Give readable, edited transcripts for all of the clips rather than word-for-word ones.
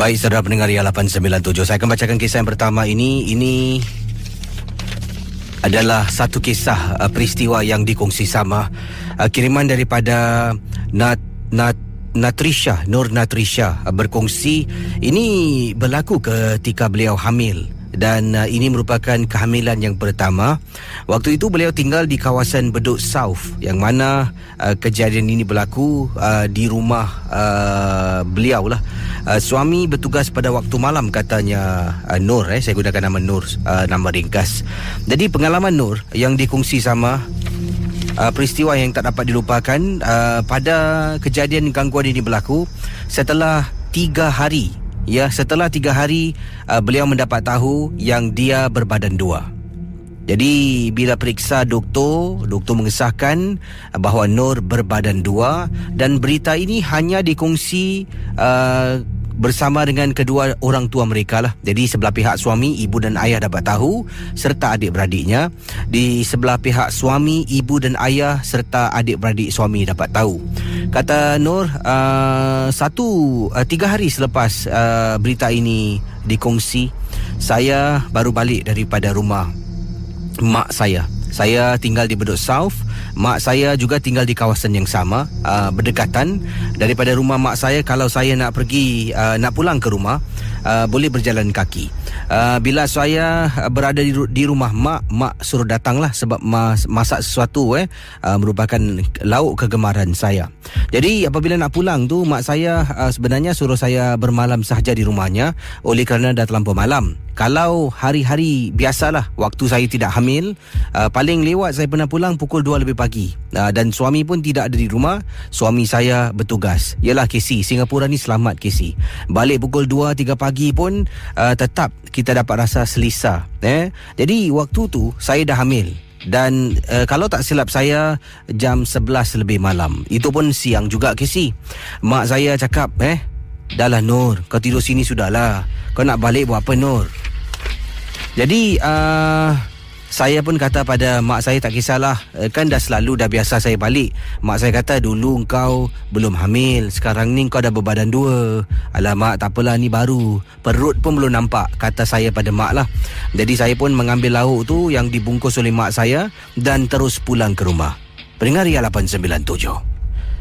Baik, saudara pendengar Ria 897, saya akan bacakan kisah yang pertama ini. Ini adalah satu kisah peristiwa yang dikongsi sama, kiriman daripada Natrisha, Nur Natrisha berkongsi. Ini berlaku ketika beliau hamil, dan ini merupakan kehamilan yang pertama. Waktu itu beliau tinggal di kawasan Bedok South, yang mana kejadian ini berlaku di rumah beliau lah. Suami bertugas pada waktu malam, katanya Nur. Saya gunakan nama Nur, nama ringkas. Jadi pengalaman Nur yang dikongsi sama, peristiwa yang tak dapat dilupakan pada kejadian gangguan ini berlaku setelah 3 hari. Ya, setelah 3 hari beliau mendapat tahu yang dia berbadan 2. Jadi bila periksa doktor mengesahkan bahawa Nur berbadan 2, dan berita ini hanya dikongsi bersama dengan kedua orang tua mereka lah. Jadi sebelah pihak suami, ibu dan ayah dapat tahu, serta adik-beradiknya. Di sebelah pihak suami, ibu dan ayah serta adik-beradik suami dapat tahu. Kata Nur, 3 hari selepas berita ini dikongsi, saya baru balik daripada rumah mak saya. Saya tinggal di Bedok South. Mak saya juga tinggal di kawasan yang sama, berdekatan. Daripada rumah mak saya, kalau saya nak pergi, nak pulang ke rumah, boleh berjalan kaki. Bila saya berada di rumah mak suruh datanglah, sebab masak sesuatu merupakan lauk kegemaran saya. Jadi apabila nak pulang tu, mak saya sebenarnya suruh saya bermalam sahaja di rumahnya, oleh kerana dah terlampau malam. Kalau hari-hari biasalah, waktu saya tidak hamil, paling lewat saya pernah pulang pukul 2 lebih pagi. Dan suami pun tidak ada di rumah. Suami saya bertugas, ialah Casey. Singapura ni selamat Casey. Balik pukul 2-3 pagi pun tetap kita dapat rasa selesa. Jadi waktu tu saya dah hamil. Dan kalau tak silap saya, jam 11 lebih malam. Itu pun siang juga Casey. Mak saya cakap, dah lah Nur, kau tidur sini sudahlah. Kau nak balik buat apa Nur? Jadi saya pun kata pada mak saya, tak kisahlah, kan dah biasa saya balik. Mak saya kata, dulu kau belum hamil, sekarang ni kau dah berbadan 2. Alamak, tak apalah, ni baru, perut pun belum nampak, kata saya pada mak lah. Jadi saya pun mengambil lauk tu yang dibungkus oleh mak saya dan terus pulang ke rumah. Pendengar Ria 897,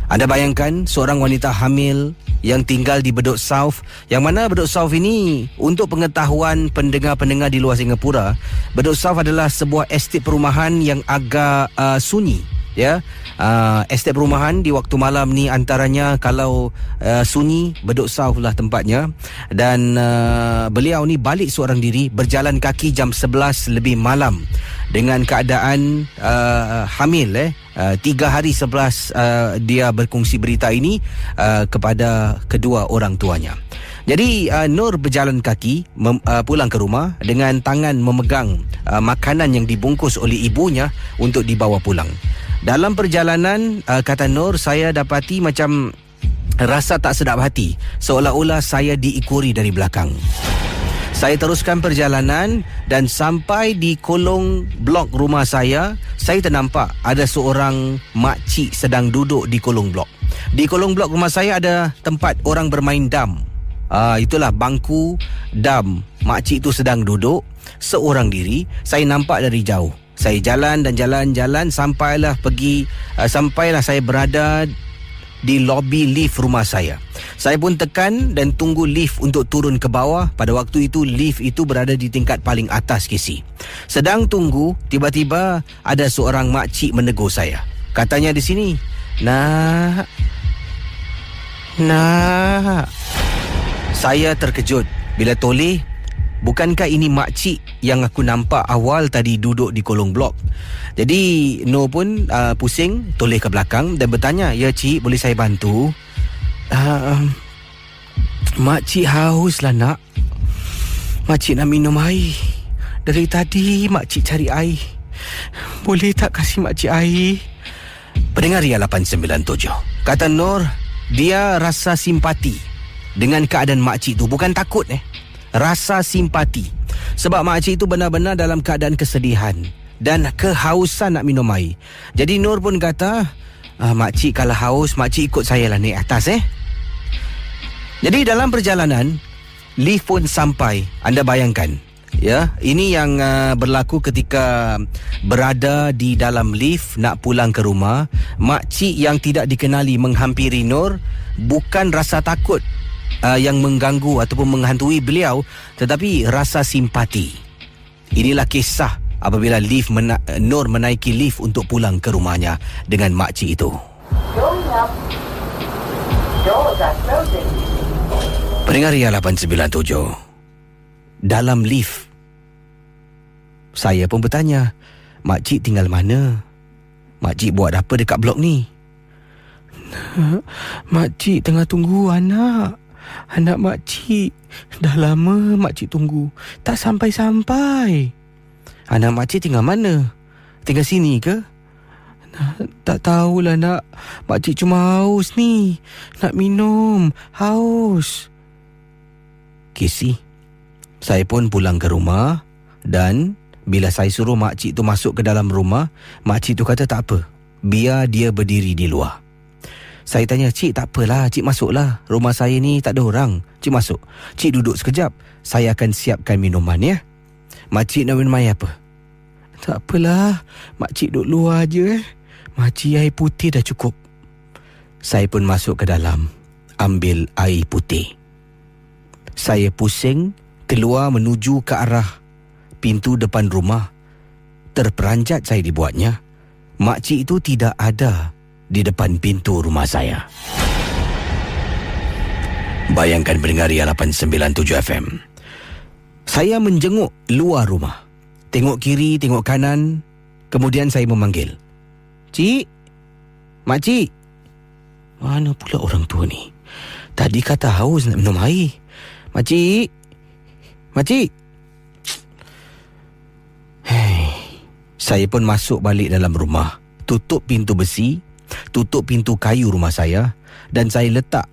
anda bayangkan seorang wanita hamil yang tinggal di Bedok South, yang mana Bedok South ini, untuk pengetahuan pendengar-pendengar di luar Singapura, Bedok South adalah sebuah estet perumahan yang agak sunyi. Estet perumahan di waktu malam ni antaranya, kalau sunyi, Bedok South lah tempatnya. Dan beliau ni balik seorang diri, berjalan kaki jam 11 lebih malam dengan keadaan hamil. 3 hari selepas dia berkongsi berita ini kepada kedua orang tuanya. Jadi Nur berjalan kaki pulang ke rumah dengan tangan memegang makanan yang dibungkus oleh ibunya untuk dibawa pulang. Dalam perjalanan, kata Nur, saya dapati macam rasa tak sedap hati, seolah-olah saya diikuri dari belakang. Saya teruskan perjalanan dan sampai di kolong blok rumah saya ternampak ada seorang makcik sedang duduk di kolong blok. Di kolong blok rumah saya ada tempat orang bermain dam. Itulah bangku dam. Makcik itu sedang duduk seorang diri. Saya nampak dari jauh. Saya jalan sampailah saya berada di lobi lift rumah saya. Saya pun tekan dan tunggu lift untuk turun ke bawah. Pada waktu itu lift itu berada di tingkat paling atas Casey. Sedang tunggu, tiba-tiba ada seorang makcik menegur saya. Katanya di sini, Nak. Saya terkejut bila toleh. Bukankah ini makcik yang aku nampak awal tadi duduk di kolong blok? Jadi Nur pun pusing, toleh ke belakang dan bertanya, ya cik, boleh saya bantu? Makcik haus lah nak. Makcik nak minum air. Dari tadi makcik cari air. Boleh tak kasih makcik air? Pendengar Ria 897, kata Nur, dia rasa simpati dengan keadaan makcik tu. Bukan takut rasa simpati. Sebab makcik itu benar-benar dalam keadaan kesedihan dan kehausan nak minum air. Jadi Nur pun kata, makcik kalau haus, makcik ikut saya lah naik atas. Jadi dalam perjalanan, lift pun sampai. Anda bayangkan, ya, ini yang berlaku ketika berada di dalam lift nak pulang ke rumah. Makcik yang tidak dikenali menghampiri Nur. Bukan rasa takut yang mengganggu ataupun menghantui beliau, tetapi rasa simpati. Inilah kisah apabila Nur menaiki lift untuk pulang ke rumahnya dengan makcik itu. Pendengar Ria 897, dalam lift, saya pun bertanya, makcik tinggal mana? Makcik buat apa dekat blok ni? Makcik tengah tunggu anak makcik. Dah lama makcik tunggu, tak sampai-sampai. Anak makcik tinggal mana? Tinggal sini ke? Tak tahulah nak. Makcik cuma haus ni. Nak minum. Haus. Kesi, saya pun pulang ke rumah. Dan bila saya suruh makcik tu masuk ke dalam rumah, makcik tu kata tak apa, biar dia berdiri di luar. Saya tanya, cik tak apalah, cik masuklah. Rumah saya ni tak ada orang. Cik masuk. Cik duduk sekejap. Saya akan siapkan minuman, ya. Makcik nak minum air apa? Tak apalah, makcik duduk luar je. Makcik air putih dah cukup. Saya pun masuk ke dalam, ambil air putih. Saya pusing keluar menuju ke arah pintu depan rumah. Terperanjat saya dibuatnya. Makcik itu tidak ada di depan pintu rumah saya. Bayangkan pendengar Ria 897 FM. Saya menjenguk luar rumah. Tengok kiri, tengok kanan. Kemudian saya memanggil, cik, makcik. Mana pula orang tua ni? Tadi kata haus nak minum air. Makcik, makcik. Saya pun masuk balik dalam rumah. Tutup pintu besi, tutup pintu kayu rumah saya, dan saya letak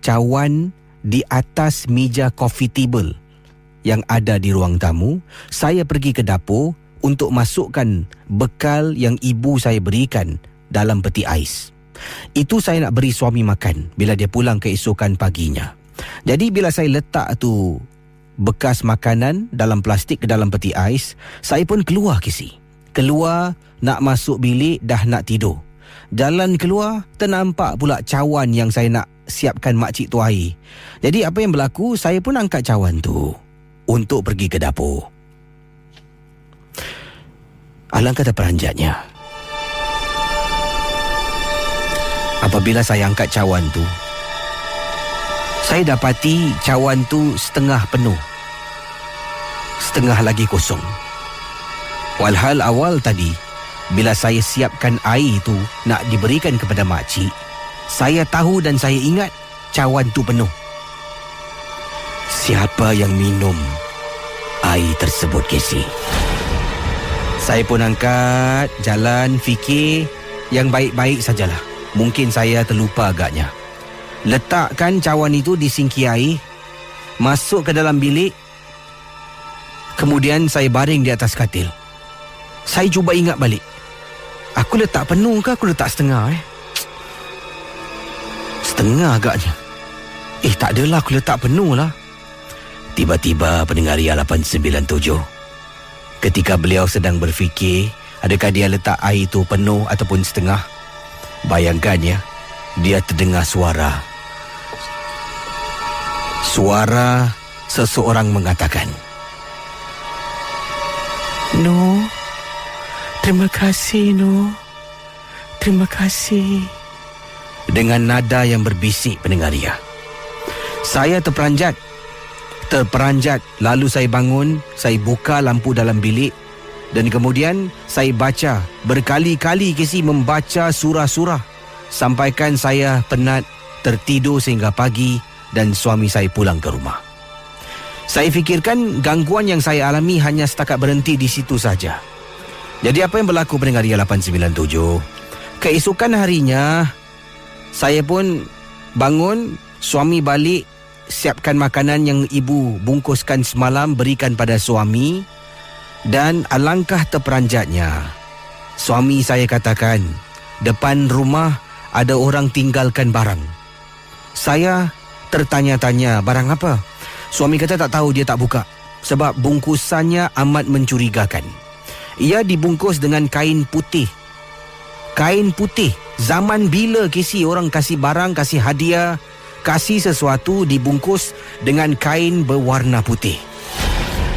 cawan di atas meja coffee table yang ada di ruang tamu. Saya pergi ke dapur untuk masukkan bekal yang ibu saya berikan dalam peti ais. Itu saya nak beri suami makan bila dia pulang keesokan paginya. Jadi bila saya letak tu bekas makanan dalam plastik ke dalam peti ais, saya pun keluar Kesi. Keluar nak masuk bilik, dah nak tidur. Jalan keluar, ternampak pula cawan yang saya nak siapkan makcik tu air. Jadi apa yang berlaku, saya pun angkat cawan tu untuk pergi ke dapur. Alangkah terperanjatnya apabila saya angkat cawan tu, saya dapati cawan tu setengah penuh, setengah lagi kosong. Walhal awal tadi, bila saya siapkan air tu nak diberikan kepada makcik, saya tahu dan saya ingat cawan tu penuh. Siapa yang minum air tersebut, Casey? Saya pun angkat, jalan, fikir yang baik-baik sajalah. Mungkin saya terlupa agaknya. Letakkan cawan itu di sinki air, masuk ke dalam bilik, kemudian saya baring di atas katil. Saya cuba ingat balik. Aku letak penuh ke aku letak setengah? Setengah agaknya. Tak adalah, aku letak penuh lah. Tiba-tiba pendengar Ria 897, ketika beliau sedang berfikir adakah dia letak air itu penuh ataupun setengah, bayangkan ya, dia terdengar suara seseorang mengatakan, "No, terima kasih, No. Terima kasih." Dengan nada yang berbisik, pendengar Ria. Saya terperanjat. Lalu saya bangun, saya buka lampu dalam bilik, dan kemudian saya baca berkali-kali, Casey, membaca surah-surah, sampaikan saya penat, tertidur sehingga pagi dan suami saya pulang ke rumah. Saya fikirkan gangguan yang saya alami hanya setakat berhenti di situ saja. Jadi apa yang berlaku, pendengar Ria 897? Keesokan harinya, saya pun bangun, suami balik, siapkan makanan yang ibu bungkuskan semalam, berikan pada suami. Dan alangkah terperanjatnya, suami saya katakan, depan rumah ada orang tinggalkan barang. Saya tertanya-tanya, barang apa? Suami kata tak tahu, dia tak buka sebab bungkusannya amat mencurigakan. Ia dibungkus dengan kain putih. Kain putih. Zaman bila Casey orang kasih barang, kasih hadiah, kasih sesuatu dibungkus dengan kain berwarna putih.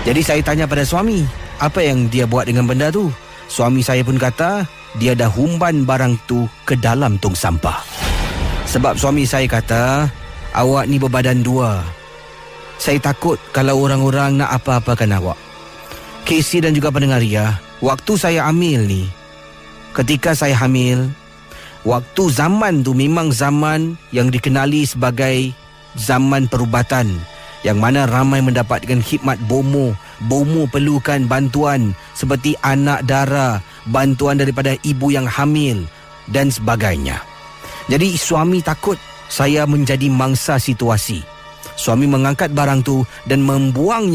Jadi saya tanya pada suami, apa yang dia buat dengan benda tu? Suami saya pun kata dia dah humban barang tu ke dalam tong sampah. Sebab suami saya kata, awak ni berbadan dua. Saya takut kalau orang-orang nak apa-apakan awak. Casey dan juga pendengar Ria, waktu saya hamil ni, ketika saya hamil, waktu zaman tu memang zaman yang dikenali sebagai zaman perubatan, yang mana ramai mendapatkan khidmat bomo. Bomo perlukan bantuan seperti anak dara, bantuan daripada ibu yang hamil dan sebagainya. Jadi suami takut saya menjadi mangsa situasi. Suami mengangkat barang tu dan membuang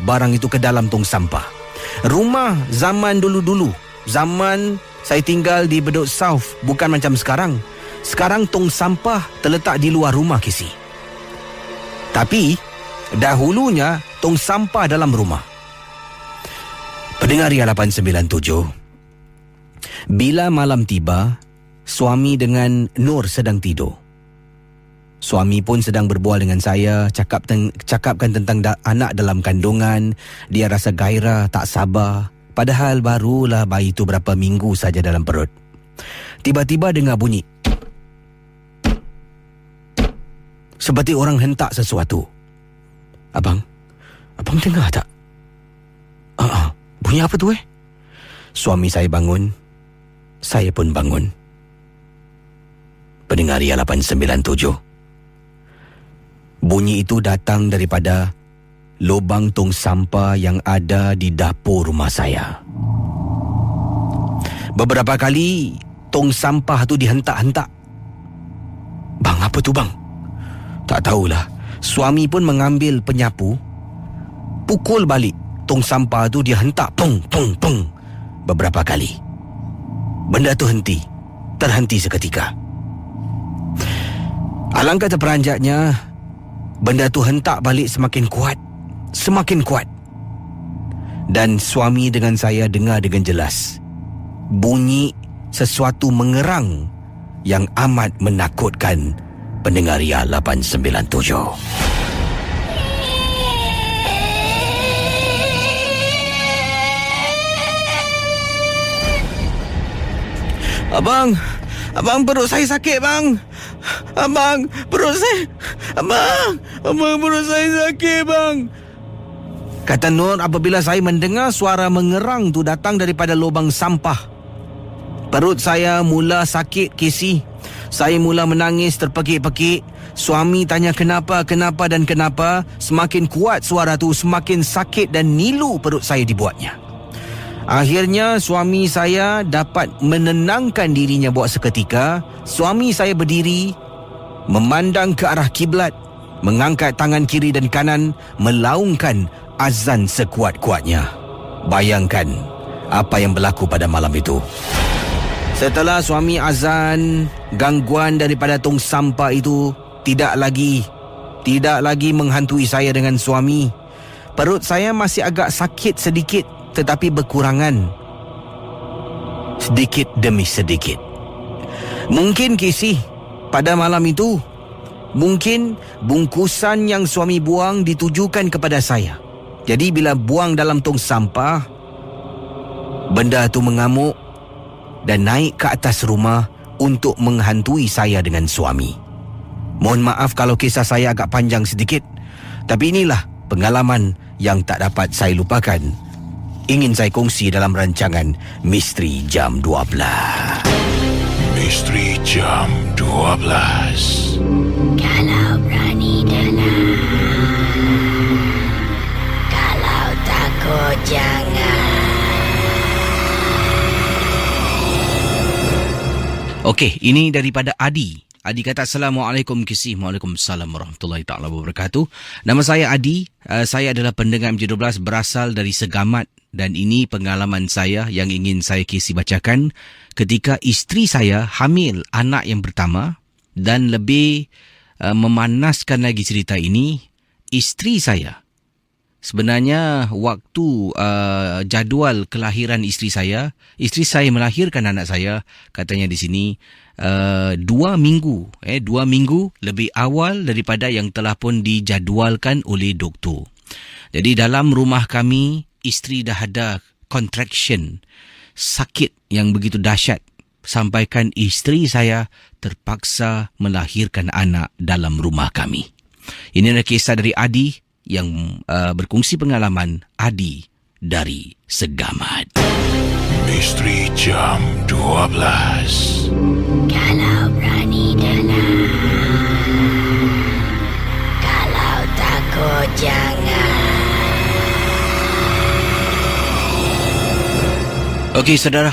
barang itu ke dalam tong sampah. Rumah zaman dulu-dulu, zaman saya tinggal di Bedok South, bukan macam sekarang. Sekarang tong sampah terletak di luar rumah, Casey. Tapi dahulunya tong sampah dalam rumah. Pendengar Ria 897, bila malam tiba, suami dengan Nur sedang tidur. Suami pun sedang berbual dengan saya, cakapkan tentang anak dalam kandungan. Dia rasa gairah, tak sabar. Padahal barulah bayi itu berapa minggu saja dalam perut. Tiba-tiba dengar bunyi. Seperti orang hentak sesuatu. Abang dengar tak? Bunyi apa tu Suami saya bangun. Saya pun bangun. Pendengar Ria 897. Bunyi itu datang daripada lubang tong sampah yang ada di dapur rumah saya. Beberapa kali tong sampah tu dihentak-hentak. Bang, apa tu bang? Tak tahulah. Suami pun mengambil penyapu, pukul balik tong sampah tu, dia hentak peng peng peng beberapa kali. Benda tu terhenti seketika. Alangkah terperanjatnya, benda tu hentak balik semakin kuat. Dan suami dengan saya dengar dengan jelas bunyi sesuatu mengerang yang amat menakutkan. Pendengar Ria 897. Abang, perut saya sakit bang. Perut saya sakit bang. Kata Nur apabila saya mendengar suara mengerang tu datang daripada lubang sampah. Perut saya mula sakit, Casey. Saya mula menangis terpekik-pekik. Suami tanya kenapa. Semakin kuat suara tu, semakin sakit dan nilu perut saya dibuatnya. Akhirnya suami saya dapat menenangkan dirinya buat seketika. Suami saya berdiri, memandang ke arah kiblat, mengangkat tangan kiri dan kanan, melaungkan azan sekuat-kuatnya. Bayangkan apa yang berlaku pada malam itu. Setelah suami azan, gangguan daripada tong sampah itu tidak lagi menghantui saya dengan suami. Perut saya masih agak sakit sedikit, tetapi berkurangan sedikit demi sedikit. Mungkin Casey, pada malam itu, mungkin bungkusan yang suami buang ditujukan kepada saya. Jadi bila buang dalam tong sampah, benda itu mengamuk dan naik ke atas rumah untuk menghantui saya dengan suami. Mohon maaf kalau kisah saya agak panjang sedikit, tapi inilah pengalaman yang tak dapat saya lupakan. Ingin saya kongsi dalam rancangan Misteri Jam 12. Misteri Jam 12. Kalau berani dalam, kalau takut jangan. Okey, ini daripada Adi. Adi kata, Assalamualaikum Kisih. Waalaikumsalam warahmatullahi ta'ala wabarakatuh. Nama saya Adi. Saya adalah pendengar MJ12 berasal dari Segamat. Dan ini pengalaman saya yang ingin saya Kisih bacakan ketika isteri saya hamil anak yang pertama. Dan lebih memanaskan lagi cerita ini, isteri saya, sebenarnya waktu jadual kelahiran isteri saya melahirkan anak saya, katanya di sini 2 minggu lebih awal daripada yang telah pun dijadualkan oleh doktor. Jadi dalam rumah kami, isteri dah ada contraction, sakit yang begitu dahsyat, sampaikan isteri saya terpaksa melahirkan anak dalam rumah kami. Ini adalah kisah dari Adi yang berkongsi pengalaman. Adi dari Segamat. Misteri Jam 12. Kalau berani dalam, kalau takut jangan. Okey saudara,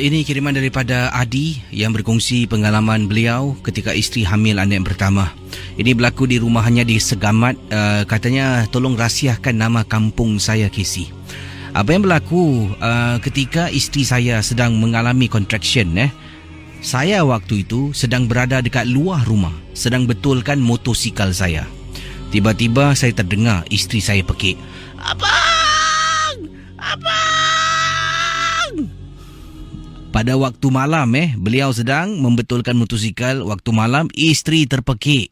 ini kiriman daripada Adi yang berkongsi pengalaman beliau ketika isteri hamil anak yang pertama. Ini berlaku di rumahnya di Segamat. Katanya tolong rahsiakan nama kampung saya, Casey. Apa yang berlaku ketika isteri saya sedang mengalami contraction, saya waktu itu sedang berada dekat luar rumah, sedang betulkan motosikal saya. Tiba-tiba saya terdengar isteri saya pekik, "Abang! Abang!" Pada waktu malam, beliau sedang membetulkan motosikal. Waktu malam, isteri terpekik.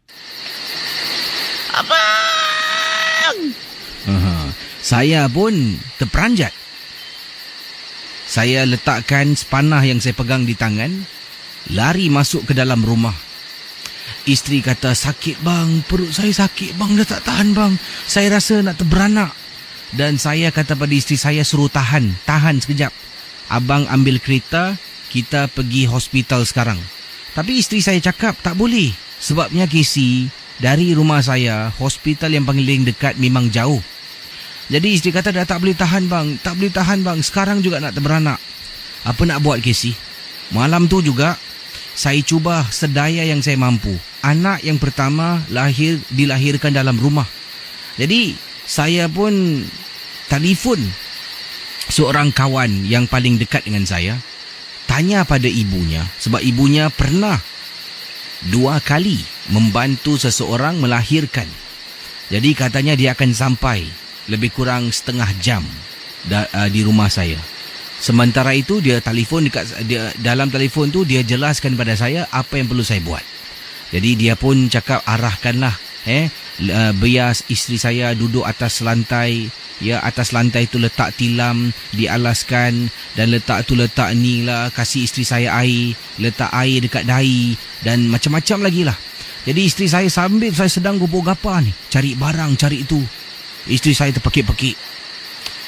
"Abang!" Saya pun terperanjat. Saya letakkan sepanah yang saya pegang di tangan, lari masuk ke dalam rumah. Isteri kata, "Sakit bang, perut saya sakit bang, dah tak tahan bang. Saya rasa nak terberanak." Dan saya kata pada isteri saya, suruh tahan sekejap. "Abang ambil kereta, kita pergi hospital sekarang." Tapi isteri saya cakap tak boleh. Sebabnya Casey, dari rumah saya, hospital yang paling dekat memang jauh. Jadi isteri kata, "Dah tak boleh tahan bang, sekarang juga nak terberanak." Apa nak buat Casey? Malam tu juga, saya cuba sedaya yang saya mampu. Anak yang pertama dilahirkan dalam rumah. Jadi saya pun telefon seorang kawan yang paling dekat dengan saya, tanya pada ibunya, sebab ibunya pernah 2 kali membantu seseorang melahirkan. Jadi katanya dia akan sampai lebih kurang setengah jam di rumah saya. Sementara itu dia dalam telefon tu dia jelaskan pada saya apa yang perlu saya buat. Jadi dia pun cakap, arahkanlah biar isteri saya duduk atas lantai. Ya, atas lantai tu letak tilam, dialaskan, dan letak ni lah, kasih isteri saya air, letak air dekat dahi dan macam-macam lagi lah. Jadi isteri saya sambil saya sedang gopoh-gapah ni, cari barang, cari itu, isteri saya terpekik-pekik.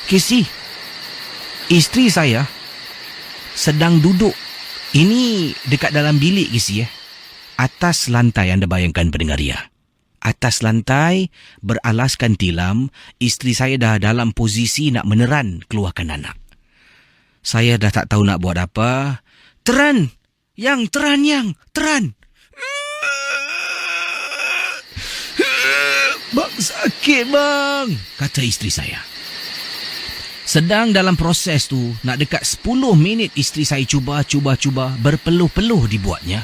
Casey, isteri saya sedang duduk, ini dekat dalam bilik Casey, atas lantai, anda bayangkan pendengar ya. Atas lantai, beralaskan tilam, isteri saya dah dalam posisi nak meneran keluarkan anak. Saya dah tak tahu nak buat apa. Teran! Teran! "Bang, sakit bang," kata isteri saya. Sedang dalam proses tu, nak dekat 10 minit isteri saya cuba, berpeluh-peluh dibuatnya.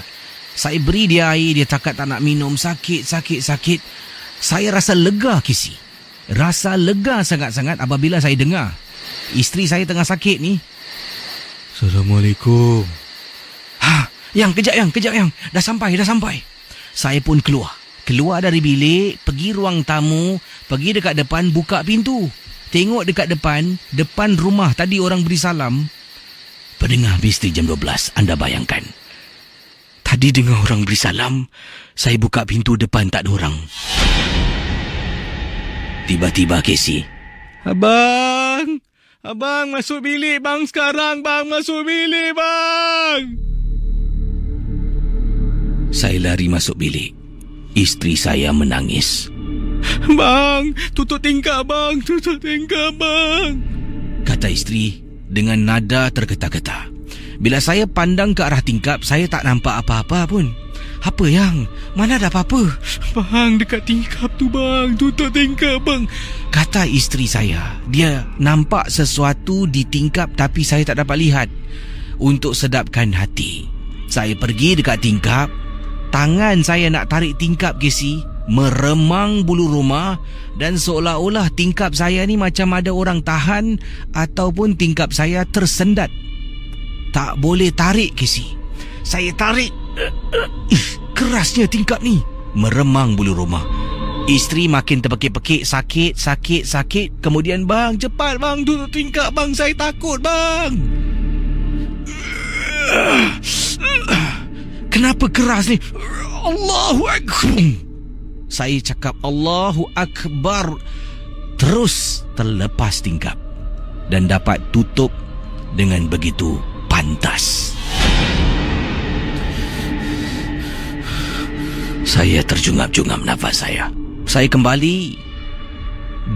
Saya beri dia air, dia cakap tak nak minum, sakit. Saya rasa lega, Casey. Rasa lega sangat-sangat apabila saya dengar isteri saya tengah sakit ni. "Assalamualaikum." Kejap yang. Dah sampai. Saya pun keluar dari bilik, pergi ruang tamu, pergi dekat depan, buka pintu. Tengok dekat depan rumah tadi orang beri salam. Pendengar Misteri Jam 12, anda bayangkan. Tadi dengar orang beri salam, saya buka pintu depan tak ada orang. Tiba-tiba Casey, Abang masuk bilik bang sekarang bang, masuk bilik bang." Saya lari masuk bilik. Isteri saya menangis. "Bang, tutup tingkap bang, kata isteri dengan nada tergeta-geta. Bila saya pandang ke arah tingkap, saya tak nampak apa-apa pun. "Apa yang? Mana ada apa-apa?" "Bang, dekat tingkap tu bang, tutup tingkap bang," kata isteri saya. Dia nampak sesuatu di tingkap tapi saya tak dapat lihat. Untuk sedapkan hati, saya pergi dekat tingkap. Tangan saya nak tarik tingkap, Casey. meremang bulu rumah dan seolah-olah tingkap saya ni macam ada orang tahan ataupun tingkap saya tersendat. Tak boleh tarik, Casey. Saya tarik. Kerasnya tingkap ni. Meremang bulu rumah. Isteri makin terpekik-pekik, sakit. Kemudian, bang, cepat bang, tutup tingkap bang, saya takut bang. Kenapa keras ni? Allahu Akbar. Saya cakap Allahu Akbar. Terus terlepas tingkap dan dapat tutup dengan begitu pantas. Saya terjungap-jungap nafas saya. Saya kembali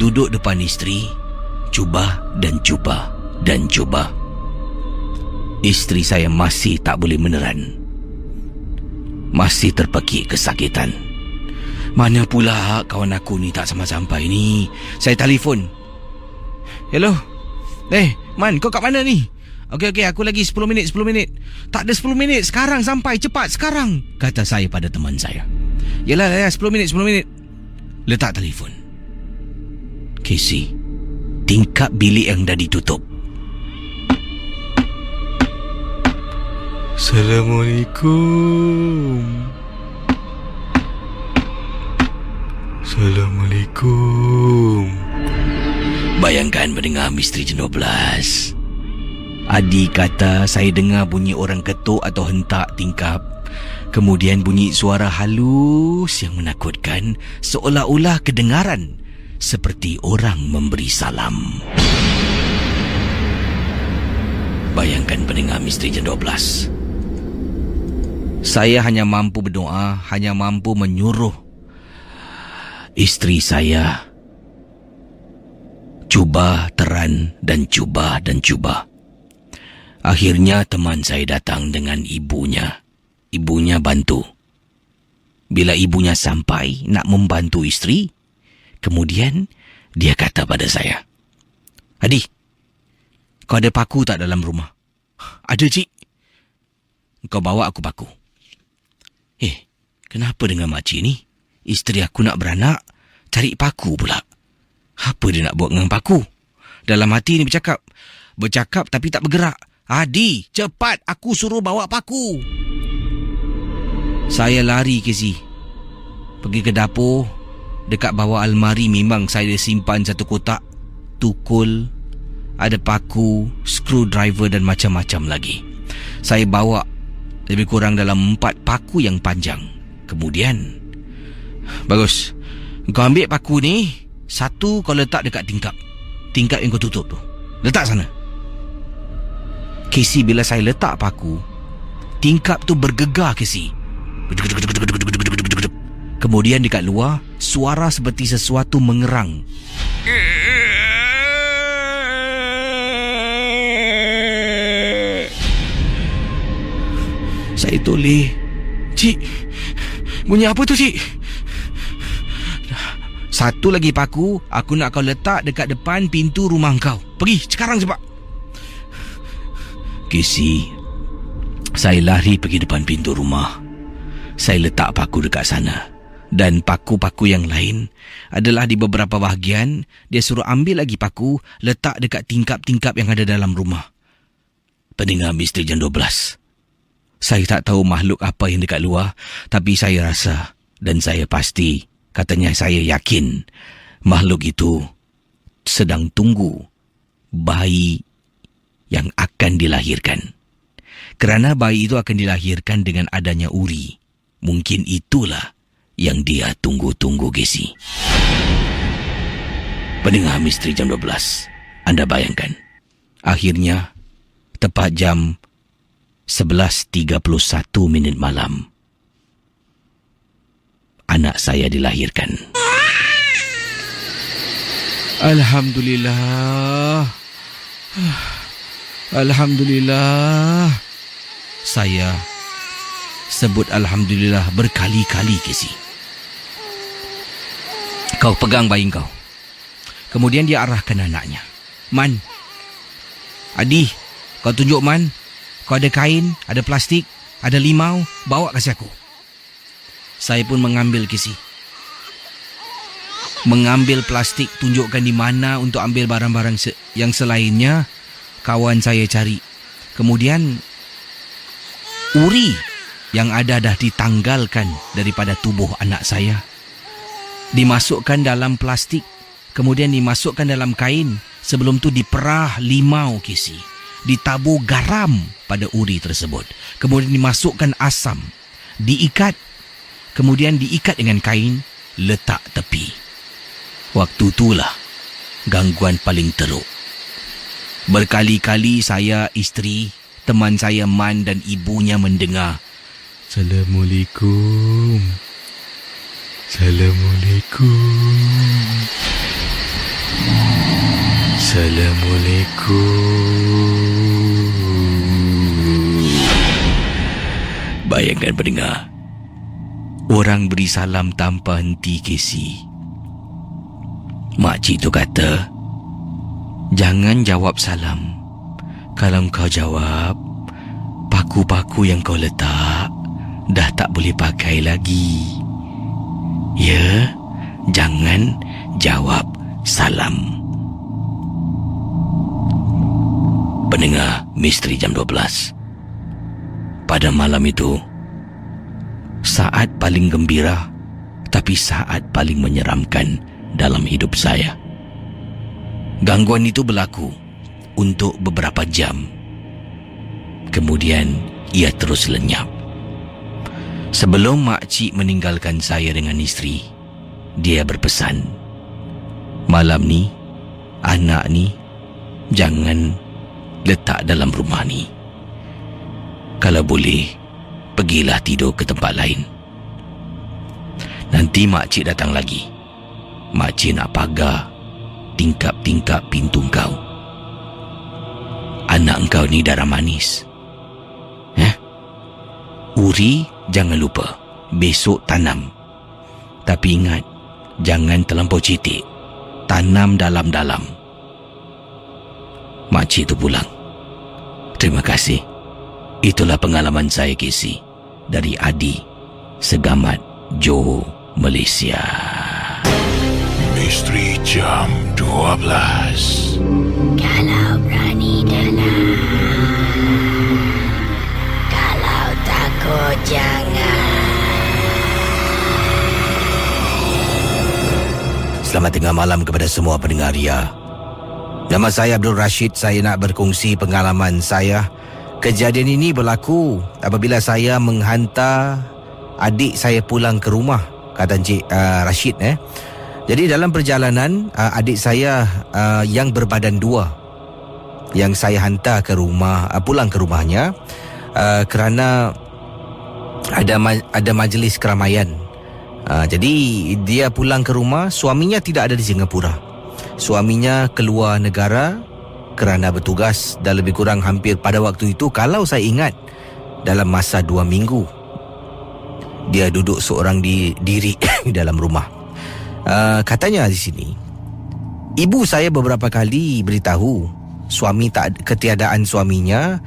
duduk depan isteri, cuba. Isteri saya masih tak boleh meneran. Masih terpekik kesakitan. Mana pula kawan aku ni tak sampai-sampai ni. Saya telefon. Hello. Man, kau kat mana ni? Okey, aku lagi 10 minit. Tak ada 10 minit, sekarang sampai, cepat, sekarang, kata saya pada teman saya. Yalah, 10 minit. Letak telefon. Casey, tingkap bilik yang dah ditutup. Assalamualaikum. Bayangkan mendengar misteri jam 12. Adi kata saya dengar bunyi orang ketuk atau hentak tingkap. Kemudian bunyi suara halus yang menakutkan, seolah-olah kedengaran seperti orang memberi salam. Bayangkan pendengar misteri jam 12. Saya hanya mampu berdoa, hanya mampu menyuruh isteri saya cuba teran dan cuba. Akhirnya teman saya datang dengan ibunya. Ibunya bantu. Bila ibunya sampai nak membantu isteri, kemudian dia kata pada saya, Adi, kau ada paku tak dalam rumah? Ada, cik. Kau bawa aku paku. Kenapa dengan makcik ni? Isteri aku nak beranak, cari paku pula. Apa dia nak buat dengan paku? Dalam hati ni bercakap tapi tak bergerak. Adi, cepat, aku suruh bawa paku. Saya lari, Casey. Pergi ke dapur. Dekat bawah almari memang saya simpan satu kotak tukul, ada paku, screwdriver dan macam-macam lagi. Saya bawa lebih kurang dalam 4 paku yang panjang. Kemudian, bagus, kau ambil paku ni, satu kau letak dekat tingkap yang kau tutup tu. Letak sana. Casey, bila saya letak paku, tingkap tu bergegar, Casey. Kemudian dekat luar, suara seperti sesuatu mengerang. Saya toleh. Cik, bunyi apa tu, cik? Satu lagi paku, aku nak kau letak dekat depan pintu rumah kau. Pergi, sekarang cepat. Casey, saya lari pergi depan pintu rumah. Saya letak paku dekat sana. Dan paku-paku yang lain adalah di beberapa bahagian. Dia suruh ambil lagi paku, letak dekat tingkap-tingkap yang ada dalam rumah. Pendengar misteri jam 12. Saya tak tahu makhluk apa yang dekat luar, tapi saya rasa dan saya pasti, katanya saya yakin, makhluk itu sedang tunggu bayi yang akan dilahirkan. Kerana bayi itu akan dilahirkan dengan adanya uri. Mungkin itulah yang dia tunggu-tunggu, Casey. Pendengar misteri jam 12, anda bayangkan, akhirnya tepat jam 11.31 malam, anak saya dilahirkan. Alhamdulillah. Alhamdulillah. Saya sebut Alhamdulillah berkali-kali, Casey. Kau pegang bayi kau. Kemudian dia arahkan anaknya. Man, Adi, kau tunjuk Man. Kau ada kain, ada plastik, ada limau, bawa kasih aku. Saya pun mengambil, Casey. mengambil plastik, tunjukkan di mana untuk ambil barang-barang yang selainnya. Kawan saya cari. Kemudian uri yang ada dah ditanggalkan daripada tubuh anak saya, dimasukkan dalam plastik, kemudian dimasukkan dalam kain. Sebelum tu diperah limau, Casey. Ditabur garam pada uri tersebut. Kemudian dimasukkan asam, diikat, kemudian diikat dengan kain, letak tepi. Waktu itulah gangguan paling teruk. Berkali-kali saya, isteri, teman saya Man dan ibunya mendengar, Assalamualaikum. Assalamualaikum. Assalamualaikum. Bayangkan pendengar, orang beri salam tanpa henti, Casey. Makcik tu kata, jangan jawab salam. Kalau kau jawab, paku-paku yang kau letak dah tak boleh pakai lagi. Ya, jangan jawab salam. Pendengar Misteri Jam 12. Pada malam itu, saat paling gembira tapi saat paling menyeramkan dalam hidup saya. Gangguan itu berlaku untuk beberapa jam. Kemudian ia terus lenyap. Sebelum makcik meninggalkan saya dengan isteri, dia berpesan, malam ni, anak ni jangan letak dalam rumah ni. Kalau boleh, pergilah tidur ke tempat lain. Nanti makcik datang lagi. Makcik nak pagar tingkap-tingkap pintu kau. Anak engkau ni darah manis. Uri jangan lupa, besok tanam. Tapi ingat, jangan terlampau cetek. Tanam dalam-dalam. Makcik tu pulang. Terima kasih. Itulah pengalaman saya, Casey, dari Adi, Segamat, Johor, Malaysia. Misteri Jam 12. Kalau berani dalam, kalau takut jangan. Selamat tengah malam kepada semua pendengar Ria. Nama saya Abdul Rashid. Saya nak berkongsi pengalaman saya. Kejadian ini berlaku apabila saya menghantar adik saya pulang ke rumah, kata Encik Rashid. Jadi dalam perjalanan, adik saya yang berbadan 2 yang saya hantar ke rumah, pulang ke rumahnya kerana ada majlis keramaian. Jadi dia pulang ke rumah. Suaminya tidak ada di Singapura. Suaminya keluar negara kerana bertugas, dan lebih kurang hampir pada waktu itu, kalau saya ingat, dalam masa 2 minggu dia duduk seorang diri di dalam rumah. Katanya di sini, ibu saya beberapa kali beritahu ketiadaan suaminya.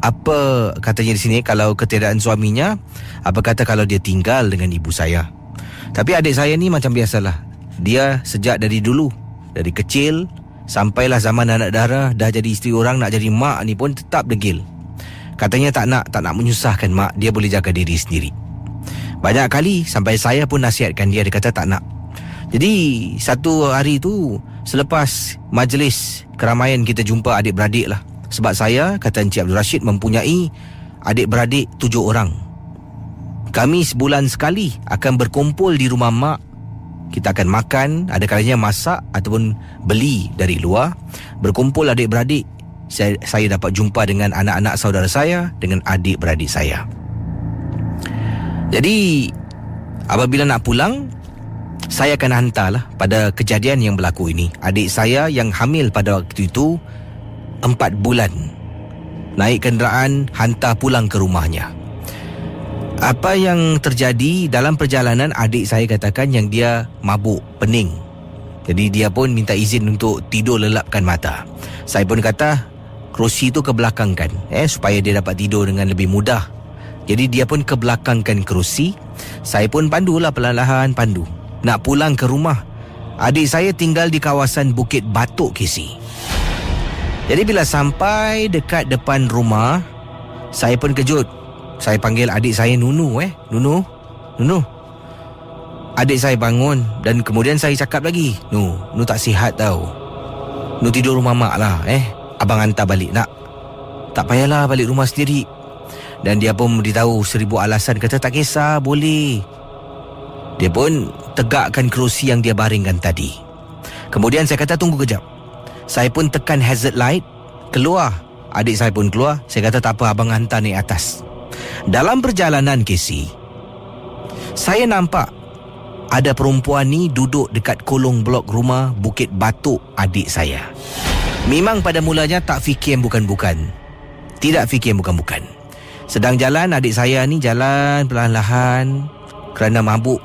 Apa katanya di sini, kalau ketiadaan suaminya, apa kata kalau dia tinggal dengan ibu saya. Tapi adik saya ni macam biasalah. Dia sejak dari dulu, dari kecil sampailah zaman anak dara, dah jadi isteri orang, nak jadi mak ni pun tetap degil. Katanya tak nak menyusahkan mak, dia boleh jaga diri sendiri. Banyak kali sampai saya pun nasihatkan dia, dia kata tak nak. Jadi satu hari tu, selepas majlis keramaian, kita jumpa adik-beradik lah. Sebab saya, kata Encik Abdul Rashid, mempunyai adik-beradik 7 orang. Kami sebulan sekali akan berkumpul di rumah mak. Kita akan makan, ada kalanya masak ataupun beli dari luar. Berkumpul adik-beradik. Saya dapat jumpa dengan anak-anak saudara saya, dengan adik-beradik saya. Jadi apabila nak pulang, saya akan hantarlah pada kejadian yang berlaku ini. Adik saya yang hamil pada waktu itu 4 bulan. Naik kenderaan, hantar pulang ke rumahnya. Apa yang terjadi dalam perjalanan, adik saya katakan yang dia mabuk, pening. Jadi dia pun minta izin untuk tidur lelapkan mata. Saya pun kata kerusi tu kebelakangkan, supaya dia dapat tidur dengan lebih mudah. Jadi dia pun kebelakangkan kerusi. Saya pun pandulah, perlahan-lahan pandu. nak pulang ke rumah. Adik saya tinggal di kawasan Bukit Batok, Casey. Jadi bila sampai dekat depan rumah, saya pun kejut. Saya panggil adik saya Nunu. Nunu. Adik saya bangun dan kemudian saya cakap lagi, Nu tak sihat tau. Nu tidur rumah mak lah. Abang hantar balik nak. Tak payahlah balik rumah sendiri. Dan dia pun beritahu 1000 alasan, kata tak kisah, boleh. Dia pun tegakkan kerusi yang dia baringkan tadi. Kemudian saya kata tunggu kejap. Saya pun tekan hazard light, keluar. Adik saya pun keluar. Saya kata tak apa, abang hantar naik atas. Dalam perjalanan, Casey, saya nampak ada perempuan ni duduk dekat kolong blok rumah Bukit Batok adik saya. Memang pada mulanya tak fikir yang bukan-bukan. Tidak fikir yang bukan-bukan. Sedang jalan, adik saya ni jalan perlahan-lahan kerana mabuk.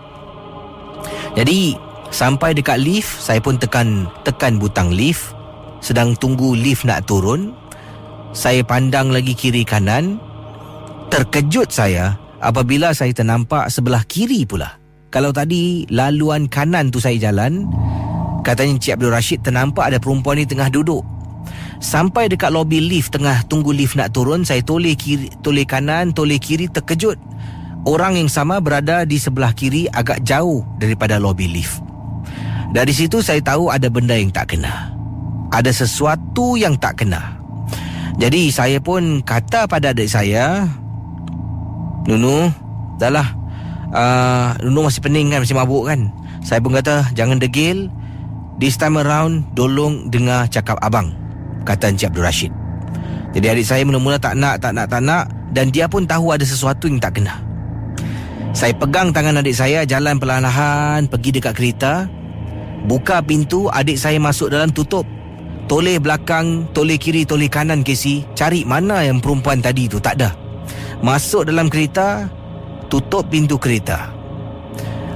Jadi sampai dekat lift, saya pun tekan butang lift. Sedang tunggu lift nak turun, saya pandang lagi kiri kanan. Terkejut saya apabila saya ternampak sebelah kiri pula. Kalau tadi laluan kanan tu saya jalan, katanya Encik Abdul Rashid ternampak ada perempuan ni tengah duduk. Sampai dekat lobi lift, tengah tunggu lift nak turun, saya toleh kanan, toleh kiri, terkejut. Orang yang sama berada di sebelah kiri agak jauh daripada lobi lift. Dari situ saya tahu ada benda yang tak kena. Ada sesuatu yang tak kena. Jadi saya pun kata pada adik saya, Nunu, dah lah. Nunu masih pening kan, masih mabuk kan. Saya pun kata jangan degil. This time around tolong dengar cakap abang, kata Encik Abdul Rashid. Jadi adik saya mula-mula tak nak. Dan dia pun tahu ada sesuatu yang tak kena. Saya pegang tangan adik saya, jalan perlahan-lahan pergi dekat kereta. Buka pintu, adik saya masuk dalam, tutup. Toleh belakang, toleh kiri, toleh kanan, Casey. Cari mana yang perempuan tadi tu, tak ada. Masuk dalam kereta, tutup pintu kereta.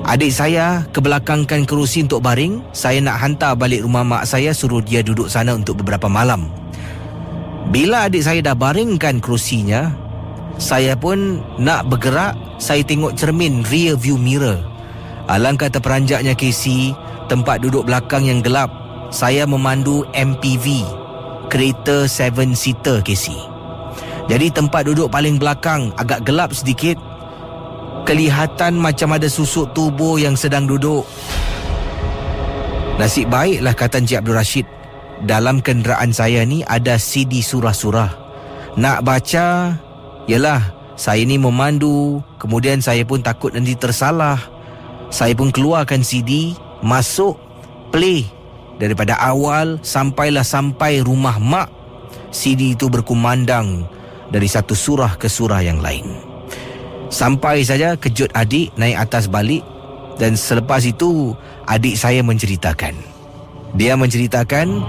Adik saya kebelakangkan kerusi untuk baring. Saya nak hantar balik rumah mak saya, suruh dia duduk sana untuk beberapa malam. Bila adik saya dah baringkan kerusinya, saya pun nak bergerak. Saya tengok cermin rear view mirror. Alangkah terperanjatnya, Casey, tempat duduk belakang yang gelap. Saya memandu MPV, kereta 7-seater, Casey. Jadi tempat duduk paling belakang agak gelap sedikit. Kelihatan macam ada susuk tubuh yang sedang duduk. Nasib baiklah, kata Encik Abdul Rashid, dalam kenderaan saya ni ada CD surah-surah. Nak baca, yalah, saya ni memandu. Kemudian saya pun takut nanti tersalah. Saya pun keluarkan CD, masuk, play. Daripada awal sampai rumah mak, CD itu berkumandang dari satu surah ke surah yang lain. Sampai saja kejut adik naik atas balik. Dan selepas itu adik saya menceritakan. Dia menceritakan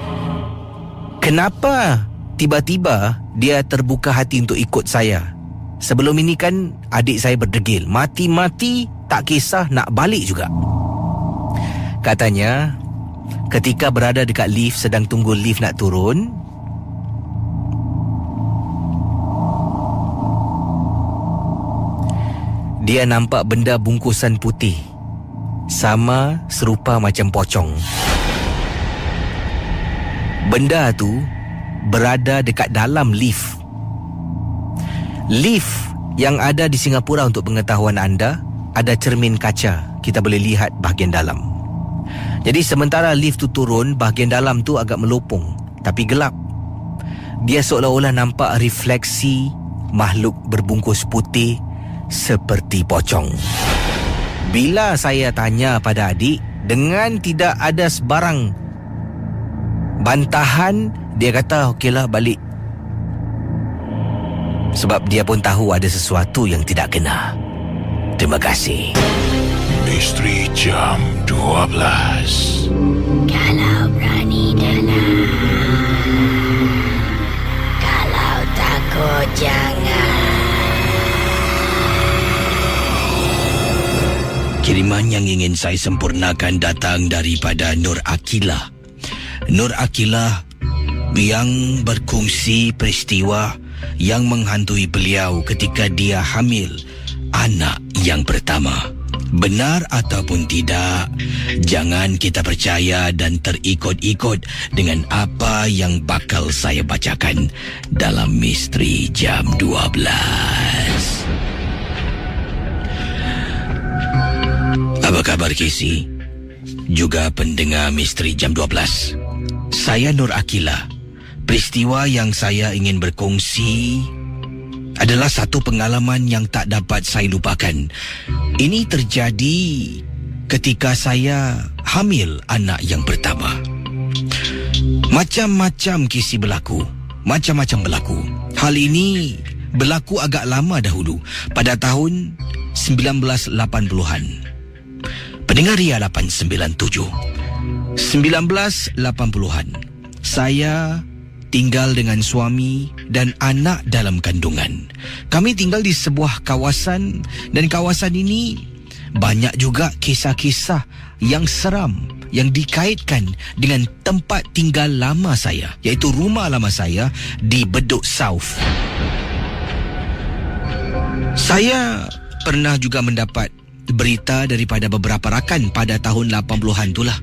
kenapa tiba-tiba dia terbuka hati untuk ikut saya. Sebelum ini kan adik saya berdegil, mati-mati tak kisah nak balik juga. Katanya ketika berada dekat lift, sedang tunggu lift nak turun, dia nampak benda bungkusan putih, sama serupa macam pocong. Benda tu berada dekat dalam lift. Lift yang ada di Singapura, untuk pengetahuan anda, ada cermin kaca. Kita boleh lihat bahagian dalam. Jadi sementara lift tu turun, bahagian dalam tu agak melopong, tapi gelap. Dia seolah-olah nampak refleksi makhluk berbungkus putih seperti pocong. Bila saya tanya pada adik, dengan tidak ada sebarang bantahan, dia kata okeylah, balik. Sebab dia pun tahu ada sesuatu yang tidak kena. Terima kasih. Misteri Jam 12. Kalau berani dalam, kalau takut jangan. Kiriman yang ingin saya sempurnakan datang daripada Nur Akilah. Nur Akilah yang berkongsi peristiwa yang menghantui beliau ketika dia hamil anak yang pertama. Benar ataupun tidak, jangan kita percaya dan terikut-ikut dengan apa yang bakal saya bacakan dalam Misteri Jam 12. Apa kabar Casey? Juga pendengar Misteri Jam 12. Saya Nur Akila. Peristiwa yang saya ingin berkongsi adalah satu pengalaman yang tak dapat saya lupakan. Ini terjadi ketika saya hamil anak yang pertama. Macam-macam kisah berlaku. Macam-macam berlaku. Hal ini berlaku agak lama dahulu, pada tahun 1980-an. Pendengar Ria 897. 1980-an. Saya tinggal dengan suami dan anak dalam kandungan. Kami tinggal di sebuah kawasan, dan kawasan ini banyak juga kisah-kisah yang seram yang dikaitkan dengan tempat tinggal lama saya, iaitu rumah lama saya di Bedok South. Saya pernah juga mendapat berita daripada beberapa rakan pada tahun 80-an itulah,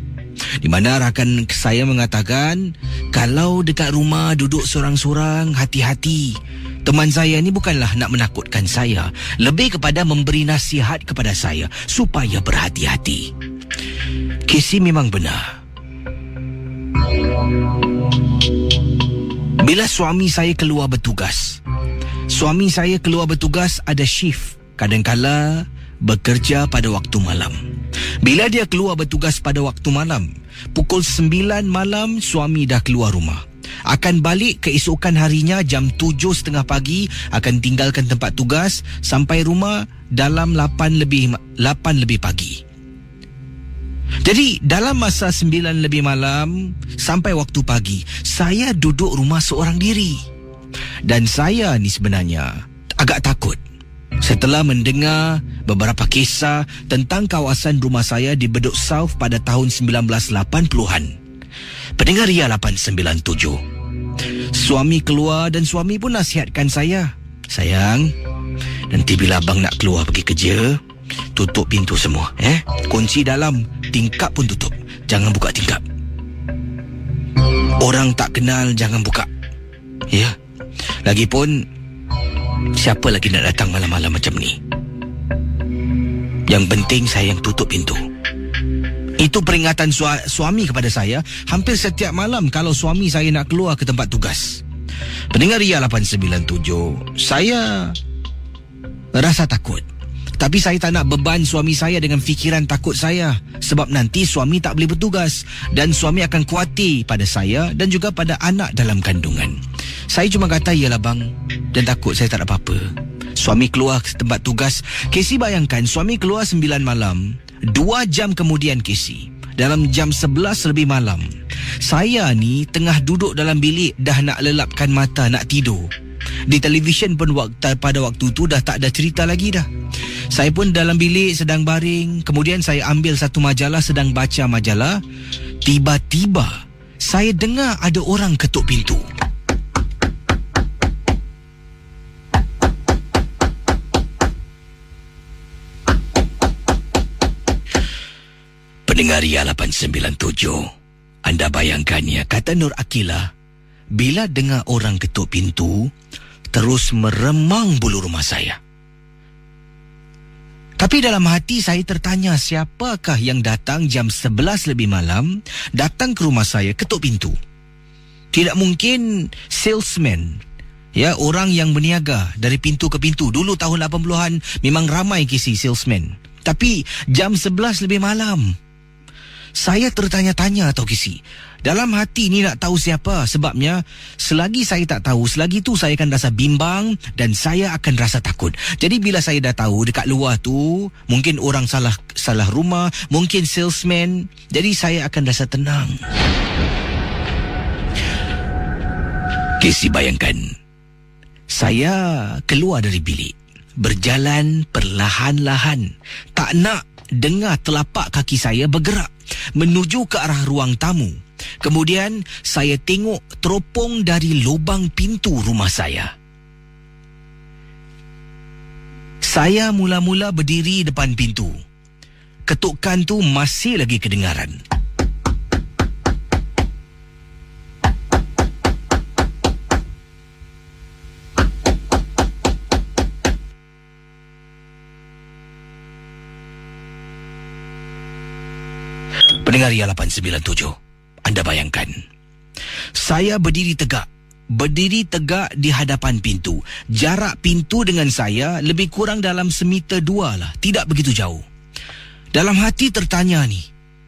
di mana rakan saya mengatakan kalau dekat rumah duduk sorang-sorang, hati-hati. Teman saya ni bukanlah nak menakutkan saya, lebih kepada memberi nasihat kepada saya supaya berhati-hati. Casey memang benar. Bila suami saya keluar bertugas, ada shift, kadang-kala bekerja pada waktu malam. Bila dia keluar bertugas pada waktu malam, pukul 9 malam suami dah keluar rumah. Akan balik keesokan harinya jam 7.30 pagi, akan tinggalkan tempat tugas sampai rumah dalam 8 lebih pagi. Jadi dalam masa 9 lebih malam sampai waktu pagi, saya duduk rumah seorang diri. Dan saya ni sebenarnya agak takut setelah mendengar beberapa kisah tentang kawasan rumah saya di Bedok South pada tahun 1980-an. Pendengar Ria 897. Suami keluar dan suami pun nasihatkan saya, sayang, nanti bila abang nak keluar pergi kerja, tutup pintu semua, kunci dalam, tingkap pun tutup, jangan buka tingkap. Orang tak kenal jangan buka. Ya. Lagipun siapa lagi nak datang malam-malam macam ni? Yang penting saya yang tutup pintu. Itu peringatan suami kepada saya hampir setiap malam kalau suami saya nak keluar ke tempat tugas. Pendengar Ria 897, saya rasa takut. Tapi saya tak nak beban suami saya dengan fikiran takut saya, sebab nanti suami tak boleh bertugas dan suami akan khawatir pada saya dan juga pada anak dalam kandungan. Saya cuma kata, yalah bang, dan takut saya tak ada apa-apa. Suami keluar ke tempat tugas. Casey bayangkan, suami keluar 9 malam. 2 jam kemudian Casey, dalam jam 11 lebih malam, saya ni tengah duduk dalam bilik, dah nak lelapkan mata nak tidur. Di televisyen pun pada waktu tu dah tak ada cerita lagi dah. Saya pun dalam bilik sedang baring. Kemudian saya ambil satu majalah, sedang baca majalah. Tiba-tiba saya dengar ada orang ketuk pintu. Pendengar Ria 897, anda bayangkan ya, kata Nur Akila, bila dengar orang ketuk pintu, terus meremang bulu rumah saya. Tapi dalam hati saya tertanya, siapakah yang datang jam 11 lebih malam, datang ke rumah saya ketuk pintu? Tidak mungkin salesman, ya, orang yang berniaga dari pintu ke pintu. Dulu tahun 80-an memang ramai kisah salesman. Tapi jam 11 lebih malam, saya tertanya-tanya atau kisi. Dalam hati ni nak tahu siapa. Sebabnya selagi saya tak tahu, selagi tu saya akan rasa bimbang dan saya akan rasa takut. Jadi bila saya dah tahu dekat luar tu mungkin orang salah rumah, mungkin salesman, jadi saya akan rasa tenang. Kisi bayangkan, saya keluar dari bilik, berjalan perlahan-lahan, tak nak dengar telapak kaki saya bergerak menuju ke arah ruang tamu. Kemudian saya tengok teropong dari lubang pintu rumah saya. Saya mula-mula berdiri depan pintu. ketukan tu masih lagi kedengaran. Pendengar Ria 897, anda bayangkan, saya berdiri tegak di hadapan pintu. Jarak pintu dengan saya lebih kurang dalam 1.2 meter lah, tidak begitu jauh. Dalam hati tertanya ni,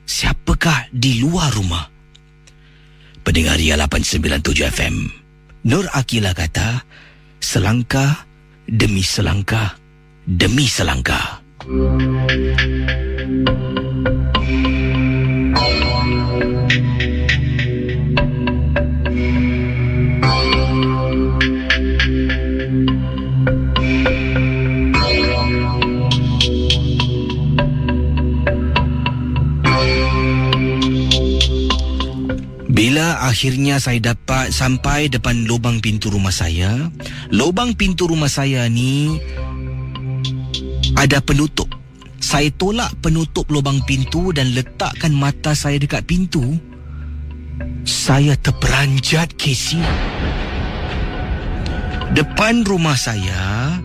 siapakah di luar rumah? Pendengar Ria 897 FM, Nur Akila kata, selangkah demi selangkah demi selangkah. Bila akhirnya saya dapat sampai depan lubang pintu rumah saya, lubang pintu rumah saya ni ada penutup. Saya tolak penutup lubang pintu dan letakkan mata saya dekat pintu. Saya terperanjat, Casey. Depan rumah saya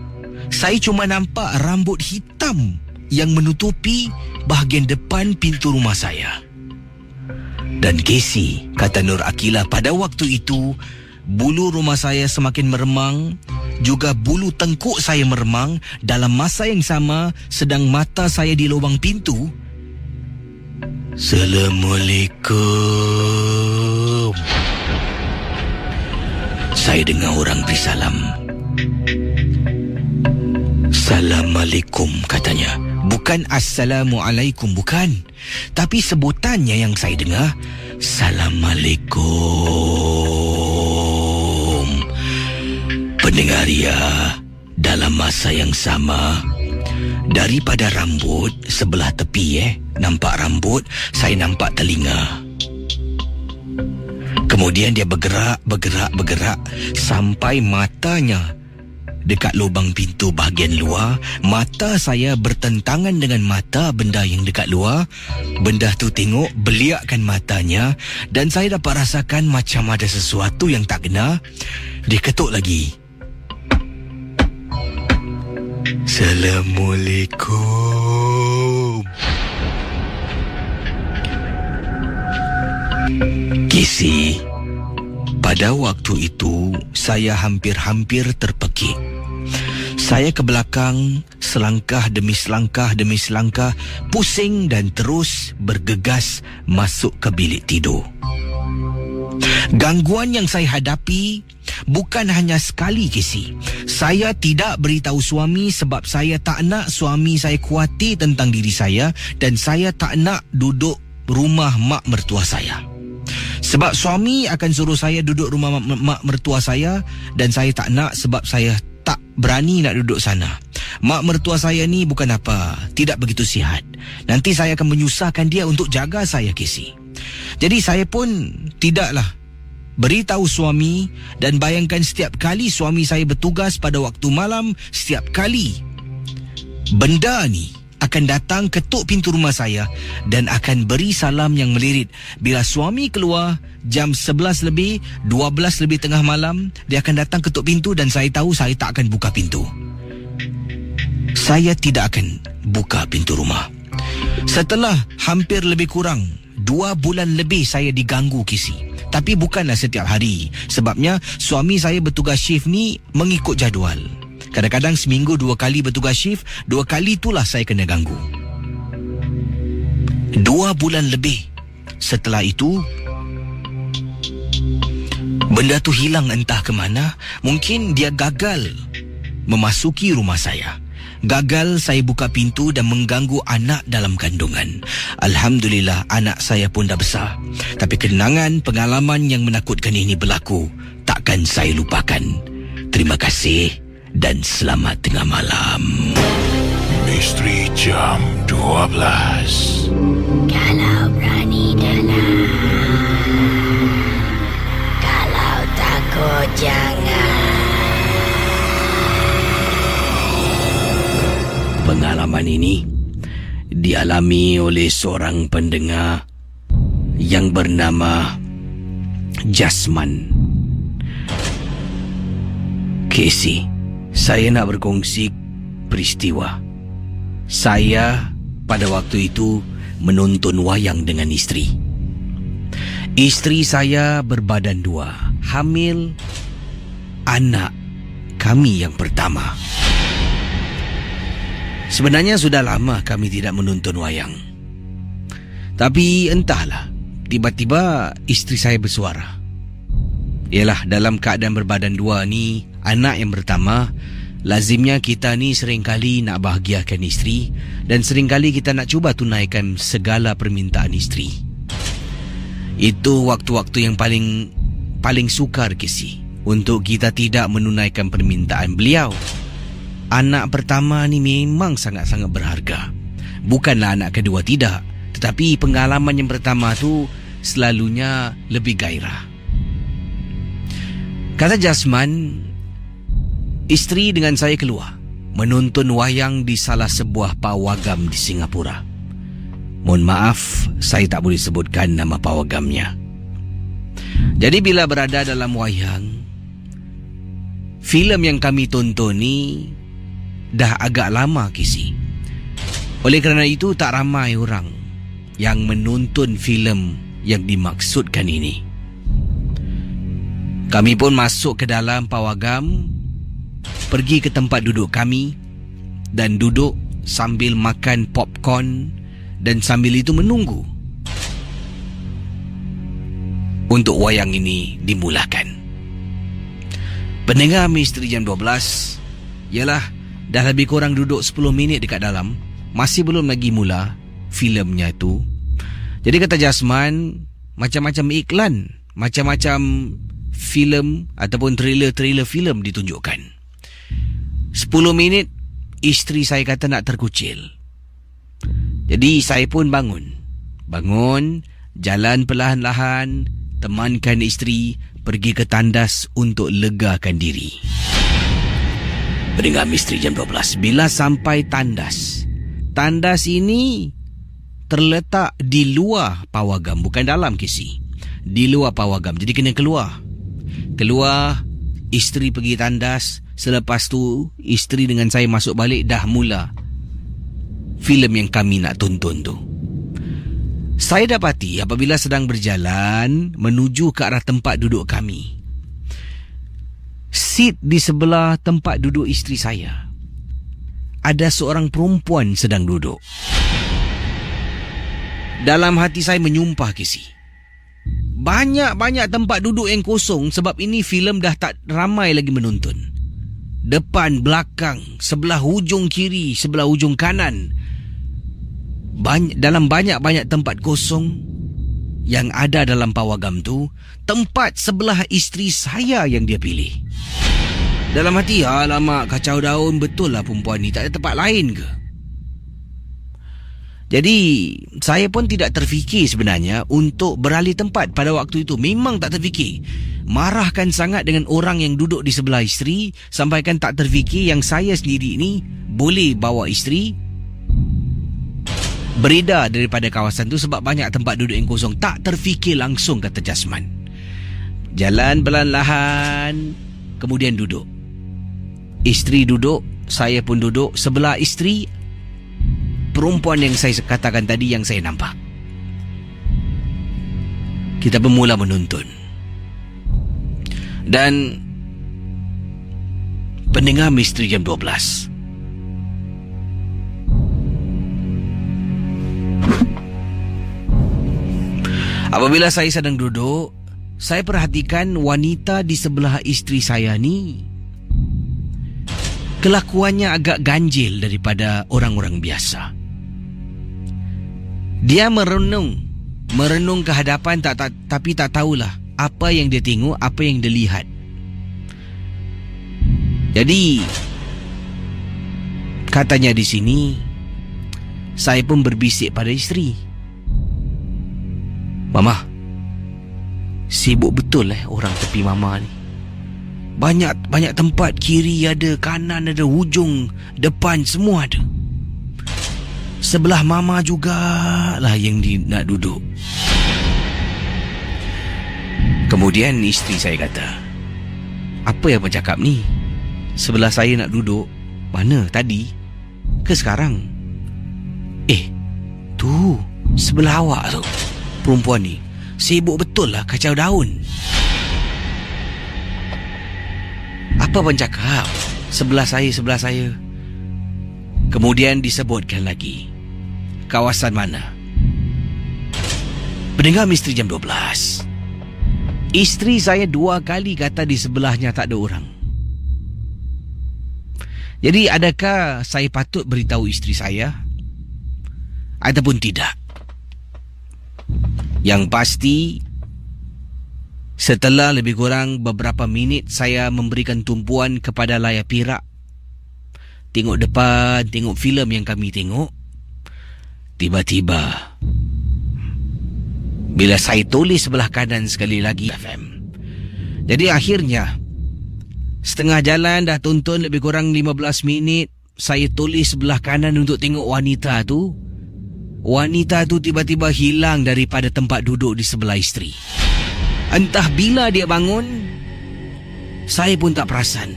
cuma nampak rambut hitam yang menutupi bahagian depan pintu rumah saya. Dan Casey, kata Nur Akila, pada waktu itu bulu rumah saya semakin meremang, juga bulu tengkuk saya meremang. Dalam masa yang sama, sedang mata saya di lubang pintu. Assalamualaikum. Saya dengar orang beri salam. Assalamualaikum, katanya. Bukan Assalamualaikum, bukan. Tapi sebutannya yang saya dengar, Assalamualaikum. Pendengar Ria, dalam masa yang sama, daripada rambut sebelah tepi, nampak rambut, saya nampak telinga. Kemudian dia bergerak sampai matanya dekat lubang pintu bahagian luar. Mata saya bertentangan dengan mata benda yang dekat luar. Benda tu tengok, beliakkan matanya, dan saya dapat rasakan macam ada sesuatu yang tak kena. Dia ketuk lagi. Assalamualaikum. Kisi, pada waktu itu saya hampir-hampir terpekik. Saya ke belakang, selangkah demi selangkah demi selangkah, pusing dan terus bergegas masuk ke bilik tidur. Gangguan yang saya hadapi bukan hanya sekali, Casey. Saya tidak beritahu suami sebab saya tak nak suami saya khawatir tentang diri saya, dan saya tak nak duduk rumah mak mertua saya. Sebab suami akan suruh saya duduk rumah mak mertua saya, dan saya tak nak sebab saya tak berani nak duduk sana. Mak mertua saya ni bukan apa, tidak begitu sihat. Nanti saya akan menyusahkan dia untuk jaga saya, Casey. Jadi saya pun tidaklah beritahu suami, dan bayangkan setiap kali suami saya bertugas pada waktu malam, setiap kali benda ni akan datang ketuk pintu rumah saya dan akan beri salam yang melirit. Bila suami keluar jam 11 lebih, 12 lebih tengah malam, dia akan datang ketuk pintu dan saya tahu saya tak akan buka pintu. Saya tidak akan buka pintu rumah. Setelah hampir lebih kurang 2 bulan lebih saya diganggu, Kisi. Tapi bukanlah setiap hari. Sebabnya suami saya bertugas shift ni mengikut jadual. Kadang-kadang seminggu 2 kali bertugas shift, 2 kali itulah saya kena ganggu. 2 bulan lebih setelah itu, benda tu hilang entah ke mana. Mungkin dia gagal memasuki rumah saya. Gagal saya buka pintu dan mengganggu anak dalam kandungan. Alhamdulillah anak saya pun dah besar. Tapi kenangan pengalaman yang menakutkan ini berlaku, takkan saya lupakan. Terima kasih dan selamat tengah malam. Misteri Jam 12. Kalau berani dalam, kalau takut jangan. Pengalaman ini dialami oleh seorang pendengar yang bernama Jasman. Casey, saya nak berkongsi peristiwa. Saya pada waktu itu menonton wayang dengan isteri. Isteri saya berbadan 2, hamil anak kami yang pertama. Sebenarnya sudah lama kami tidak menonton wayang. Tapi entahlah, tiba-tiba isteri saya bersuara. Yalah, dalam keadaan berbadan 2 ni, anak yang pertama, lazimnya kita ni seringkali nak bahagiakan isteri dan seringkali kita nak cuba tunaikan segala permintaan isteri. Itu waktu-waktu yang paling sukar, Casey, untuk kita tidak menunaikan permintaan beliau. Anak pertama ni memang sangat-sangat berharga. Bukanlah anak kedua tidak, tetapi pengalaman yang pertama tu selalunya lebih gairah. Kata Jasman, isteri dengan saya keluar menonton wayang di salah sebuah pawagam di Singapura. Mohon maaf, saya tak boleh sebutkan nama pawagamnya. Jadi bila berada dalam wayang, filem yang kami tonton ni dah agak lama, Casey. Oleh kerana itu tak ramai orang yang menonton filem yang dimaksudkan ini. Kami pun masuk ke dalam pawagam, pergi ke tempat duduk kami dan duduk sambil makan popcorn dan sambil itu menunggu untuk wayang ini dimulakan. Pendengar Misteri Jam 12, yalah, dah lebih kurang duduk 10 minit dekat dalam, masih belum lagi mula filemnya tu. Jadi kata Jasman, macam-macam iklan, macam-macam filem ataupun trailer filem ditunjukkan. 10 minit isteri saya kata nak terkucil. Jadi saya pun bangun, jalan perlahan-lahan, temankan isteri pergi ke tandas untuk legakan diri. Pendengar Misteri Jam 12, bila sampai tandas ini terletak di luar pawagam, bukan dalam, Casey. Di luar pawagam, jadi kena keluar, isteri pergi tandas. Selepas tu isteri dengan saya masuk balik, dah mula filem yang kami nak tonton tu. Saya dapati apabila sedang berjalan menuju ke arah tempat duduk kami, seat di sebelah tempat duduk isteri saya, ada seorang perempuan sedang duduk. Dalam hati saya menyumpah, Casey, banyak-banyak tempat duduk yang kosong sebab ini filem dah tak ramai lagi menonton. Depan, belakang, sebelah hujung kiri, sebelah hujung kanan, dalam banyak-banyak tempat kosong yang ada dalam pawagam tu, tempat sebelah isteri saya yang dia pilih. Dalam hati, alamak, kacau daun betul lah perempuan ni, tak ada tempat lain ke? Jadi saya pun tidak terfikir sebenarnya untuk beralih tempat pada waktu itu. Memang tak terfikir. Marahkan sangat dengan orang yang duduk di sebelah isteri, sampaikan tak terfikir yang saya sendiri ni boleh bawa isteri beredar daripada kawasan tu sebab banyak tempat duduk yang kosong. Tak terfikir langsung, kata Jasman. Jalan perlahan-lahan, kemudian duduk. Isteri duduk, saya pun duduk. Sebelah isteri, perempuan yang saya katakan tadi yang saya nampak. Kita bermula menonton. Dan pendengar Misteri Jam 12, apabila saya sedang duduk, saya perhatikan wanita di sebelah isteri saya ni kelakuannya agak ganjil daripada orang-orang biasa. Dia merenung ke hadapan tapi tak tahulah apa yang dia tengok, apa yang dia lihat. Jadi katanya di sini, saya pun berbisik pada isteri, "Mama, sibuk betul orang tepi mama ni. Banyak tempat, kiri ada, kanan ada, hujung, depan semua ada. sebelah mama jugalah yang nak duduk. Kemudian isteri saya kata, apa yang abang cakap ni? Sebelah saya nak duduk. Mana tadi? Ke sekarang? Tu sebelah awak tu. Perempuan ni sibuk betul lah kacau daun. Apa abang cakap? Sebelah saya. Kemudian disebutkan lagi kawasan mana. Pendengar Misteri Jam 12, isteri saya 2 kali kata di sebelahnya tak ada orang. Jadi adakah saya patut beritahu isteri saya ataupun tidak? Yang pasti, setelah lebih kurang beberapa minit saya memberikan tumpuan kepada layar perak, tengok depan, tengok filem yang kami tengok, tiba-tiba bila saya tulis sebelah kanan sekali lagi FM. Jadi akhirnya setengah jalan dah tonton lebih kurang 15 minit, saya tulis sebelah kanan untuk tengok wanita tu. Wanita tu tiba-tiba hilang daripada tempat duduk di sebelah isteri. Entah bila dia bangun, saya pun tak perasan.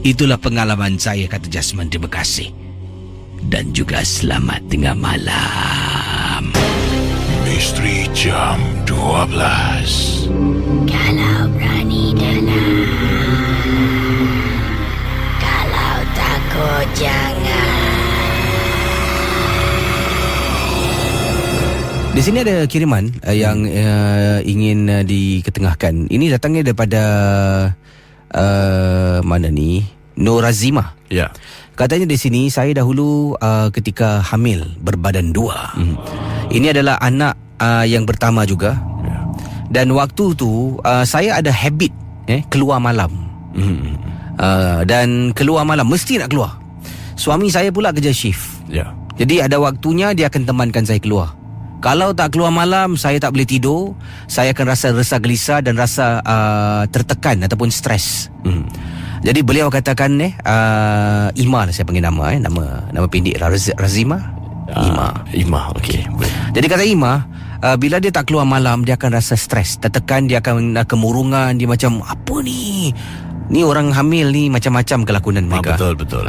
Itulah pengalaman saya, kata Jasmine. Terima kasih. Dan juga selamat tengah malam. Misteri Jam 12. Kalau berani dalam, kalau takut jangan. Di sini ada kiriman yang ingin diketengahkan. Ini datangnya daripada mana ni? Norazima. Ya. Katanya di sini, saya dahulu ketika hamil berbadan 2. Ini adalah anak yang pertama juga. Ya. Dan waktu tu saya ada habit keluar malam. Dan keluar malam mesti nak keluar. Suami saya pula kerja shift. Ya. Jadi ada waktunya dia akan temankan saya keluar. Kalau tak keluar malam, saya tak boleh tidur. Saya akan rasa resah gelisah dan rasa tertekan ataupun stres. Jadi beliau katakan Ima lah saya panggil nama nama pendek Razima. Ima. Okey. Jadi kata Ima, bila dia tak keluar malam, dia akan rasa stres, tertekan, dia akan kemurungan, dia macam apa ni? Ni orang hamil ni macam-macam kelakunan mereka. Betul.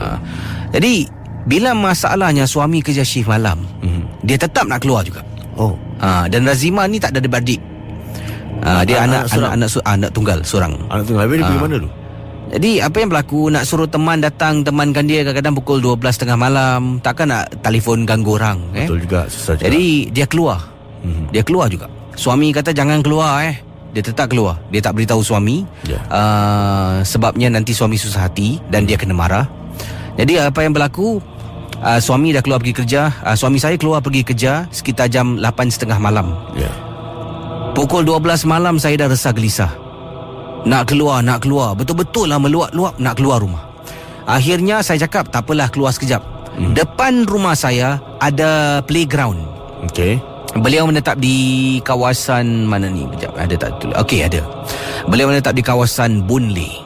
Jadi bila masalahnya suami kerja shift malam, dia tetap nak keluar juga. Oh. Dan Razima ni tak ada adik. Dia anak tunggal seorang. Anak tunggal. Habis dia pergi mana tu? Jadi apa yang berlaku, nak suruh teman datang temankan dia kadang-kadang pukul 12:30 malam, takkan nak telefon ganggu orang. Betul juga, susah juga. Jadi dia keluar. Dia keluar juga. Suami kata jangan keluar. Dia tetap keluar. Dia tak beritahu suami. Sebabnya nanti suami susah hati dan dia kena marah. Jadi apa yang berlaku, suami dah keluar pergi kerja. Suami saya keluar pergi kerja sekitar jam 8:30 malam. Pukul 12 malam saya dah resah gelisah. Nak keluar. Betul-betul lah meluap-luap nak keluar rumah. Akhirnya saya cakap, tak apalah, keluar sekejap. Depan rumah saya ada playground. Okey. Beliau menetap di kawasan mana ni? Sekejap, ada tak? Okey, ada. Beliau menetap di kawasan Boon Lay.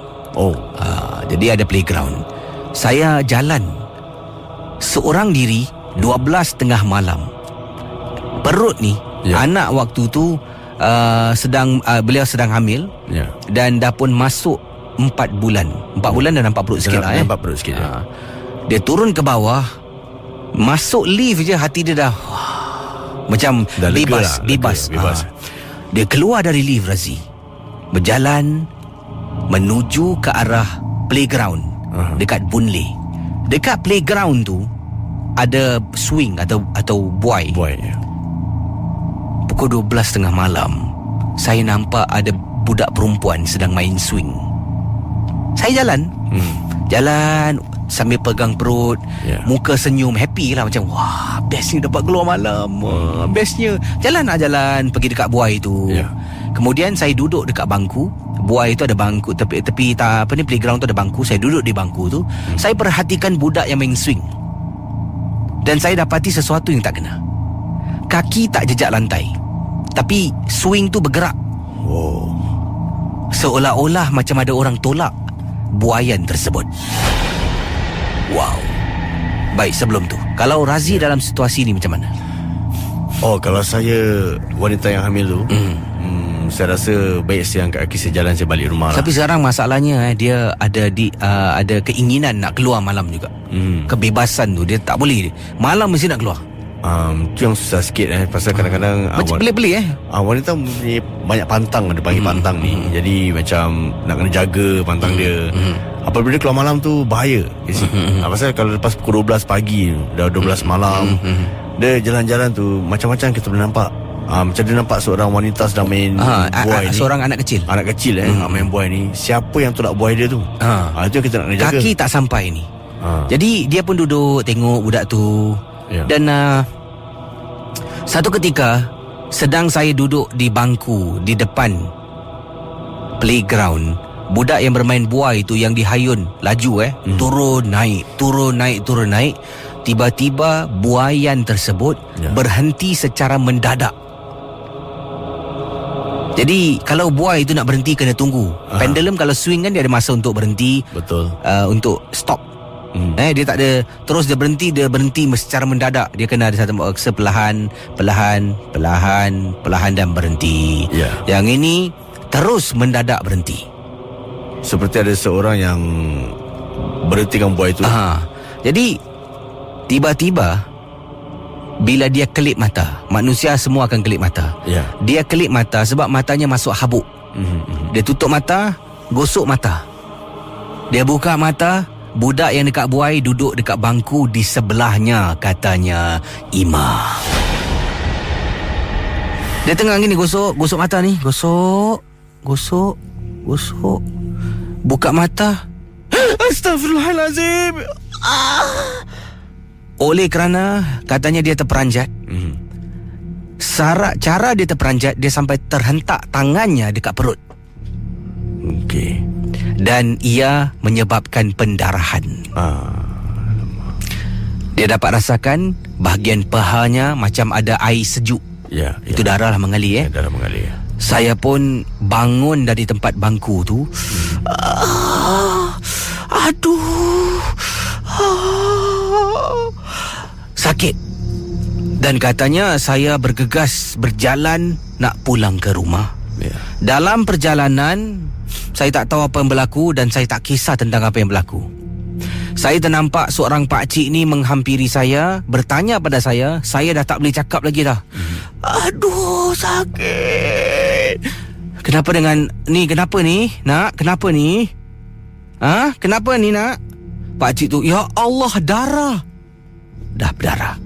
Jadi ada playground. Saya jalan seorang diri 12:30 malam. Perut ni, anak waktu tu beliau sedang hamil. Dan dah pun masuk 4 bulan. 4 bulan dah nampak perut sikit lah. Nampak perut sikit. Dia turun ke bawah, masuk lift je hati dia dah macam dah bebas. Dia keluar dari lift, Razi, berjalan menuju ke arah playground dekat Boon Lay. Dekat playground tu ada swing atau buai. Pukul 12:30 malam, saya nampak ada budak perempuan sedang main swing. Saya jalan sambil pegang perut, muka senyum, happy lah, macam wah, bestnya dapat keluar malam. Bestnya. Jalan pergi dekat buai tu. Kemudian saya duduk dekat bangku. Buai tu ada bangku, tepi playground tu ada bangku. Saya duduk di bangku tu. Saya perhatikan budak yang main swing. Dan saya dapati sesuatu yang tak kena. Kaki tak jejak lantai, tapi swing tu bergerak. Seolah-olah macam ada orang tolak buaian tersebut. Wow. Baik, sebelum tu, kalau Razi dalam situasi ni macam mana? Oh, kalau saya wanita yang hamil tu, saya rasa baik saya angkat kaki, saya jalan, saya balik rumah lah. Tapi sekarang masalahnya dia ada keinginan nak keluar malam juga. Kebebasan tu dia tak boleh. Malam mesti nak keluar. Itu yang susah sikit pasal kadang-kadang Macam pelik-pelik wanita mempunyai banyak pantang, ada panggil pantang ni. Jadi macam nak kena jaga pantang dia. Apabila dia keluar malam tu bahaya. Pasal kalau lepas pukul 12 pagi, dah 12 malam, dia jalan-jalan tu macam-macam kita boleh nampak. Macam dia nampak seorang wanita sedang main buai ni. Seorang anak kecil. Anak kecil main buai ni. Siapa yang tolak buai dia tu? Itu yang kita nak kena jaga. Kaki tak sampai ni. Jadi dia pun duduk tengok budak tu. Dan satu ketika sedang saya duduk di bangku di depan playground, budak yang bermain buai tu yang dihayun laju turun naik, turun naik, turun naik. Tiba-tiba buaian tersebut berhenti secara mendadak. Jadi kalau buai itu nak berhenti kena tunggu. Pendulum kalau swing kan dia ada masa untuk berhenti. Betul. Untuk stop. Dia tak ada terus dia berhenti secara mendadak. Dia kena ada satu maksa perlahan dan berhenti. Yang ini terus mendadak berhenti. Seperti ada seorang yang berhentikan buai itu. Jadi tiba-tiba bila dia kelip mata, manusia semua akan kelip mata. Dia kelip mata sebab matanya masuk habuk. Dia tutup mata, gosok mata. Dia buka mata, budak yang dekat buai duduk dekat bangku di sebelahnya, katanya Ima. Dia tengah gini gosok mata ni, gosok. Buka mata. Astaghfirullahalazim. Oleh kerana katanya dia terperanjat. Cara dia terperanjat, dia sampai terhentak tangannya dekat perut. Dan ia menyebabkan pendarahan. Dia dapat rasakan bahagian pahanya macam ada air sejuk. Itu darah lah mengalir. Darah mengalir. Saya pun bangun dari tempat bangku tu. Sakit. Dan katanya saya bergegas berjalan nak pulang ke rumah. Dalam perjalanan saya tak tahu apa yang berlaku dan saya tak kisah tentang apa yang berlaku. Saya ternampak seorang pakcik ni menghampiri saya, bertanya pada saya dah tak boleh cakap lagi dah. Aduh, sakit. Kenapa dengan ni? Kenapa ni? Nak, kenapa ni? Kenapa ni, nak? Pakcik tu, ya Allah, darah. Dah berdarah.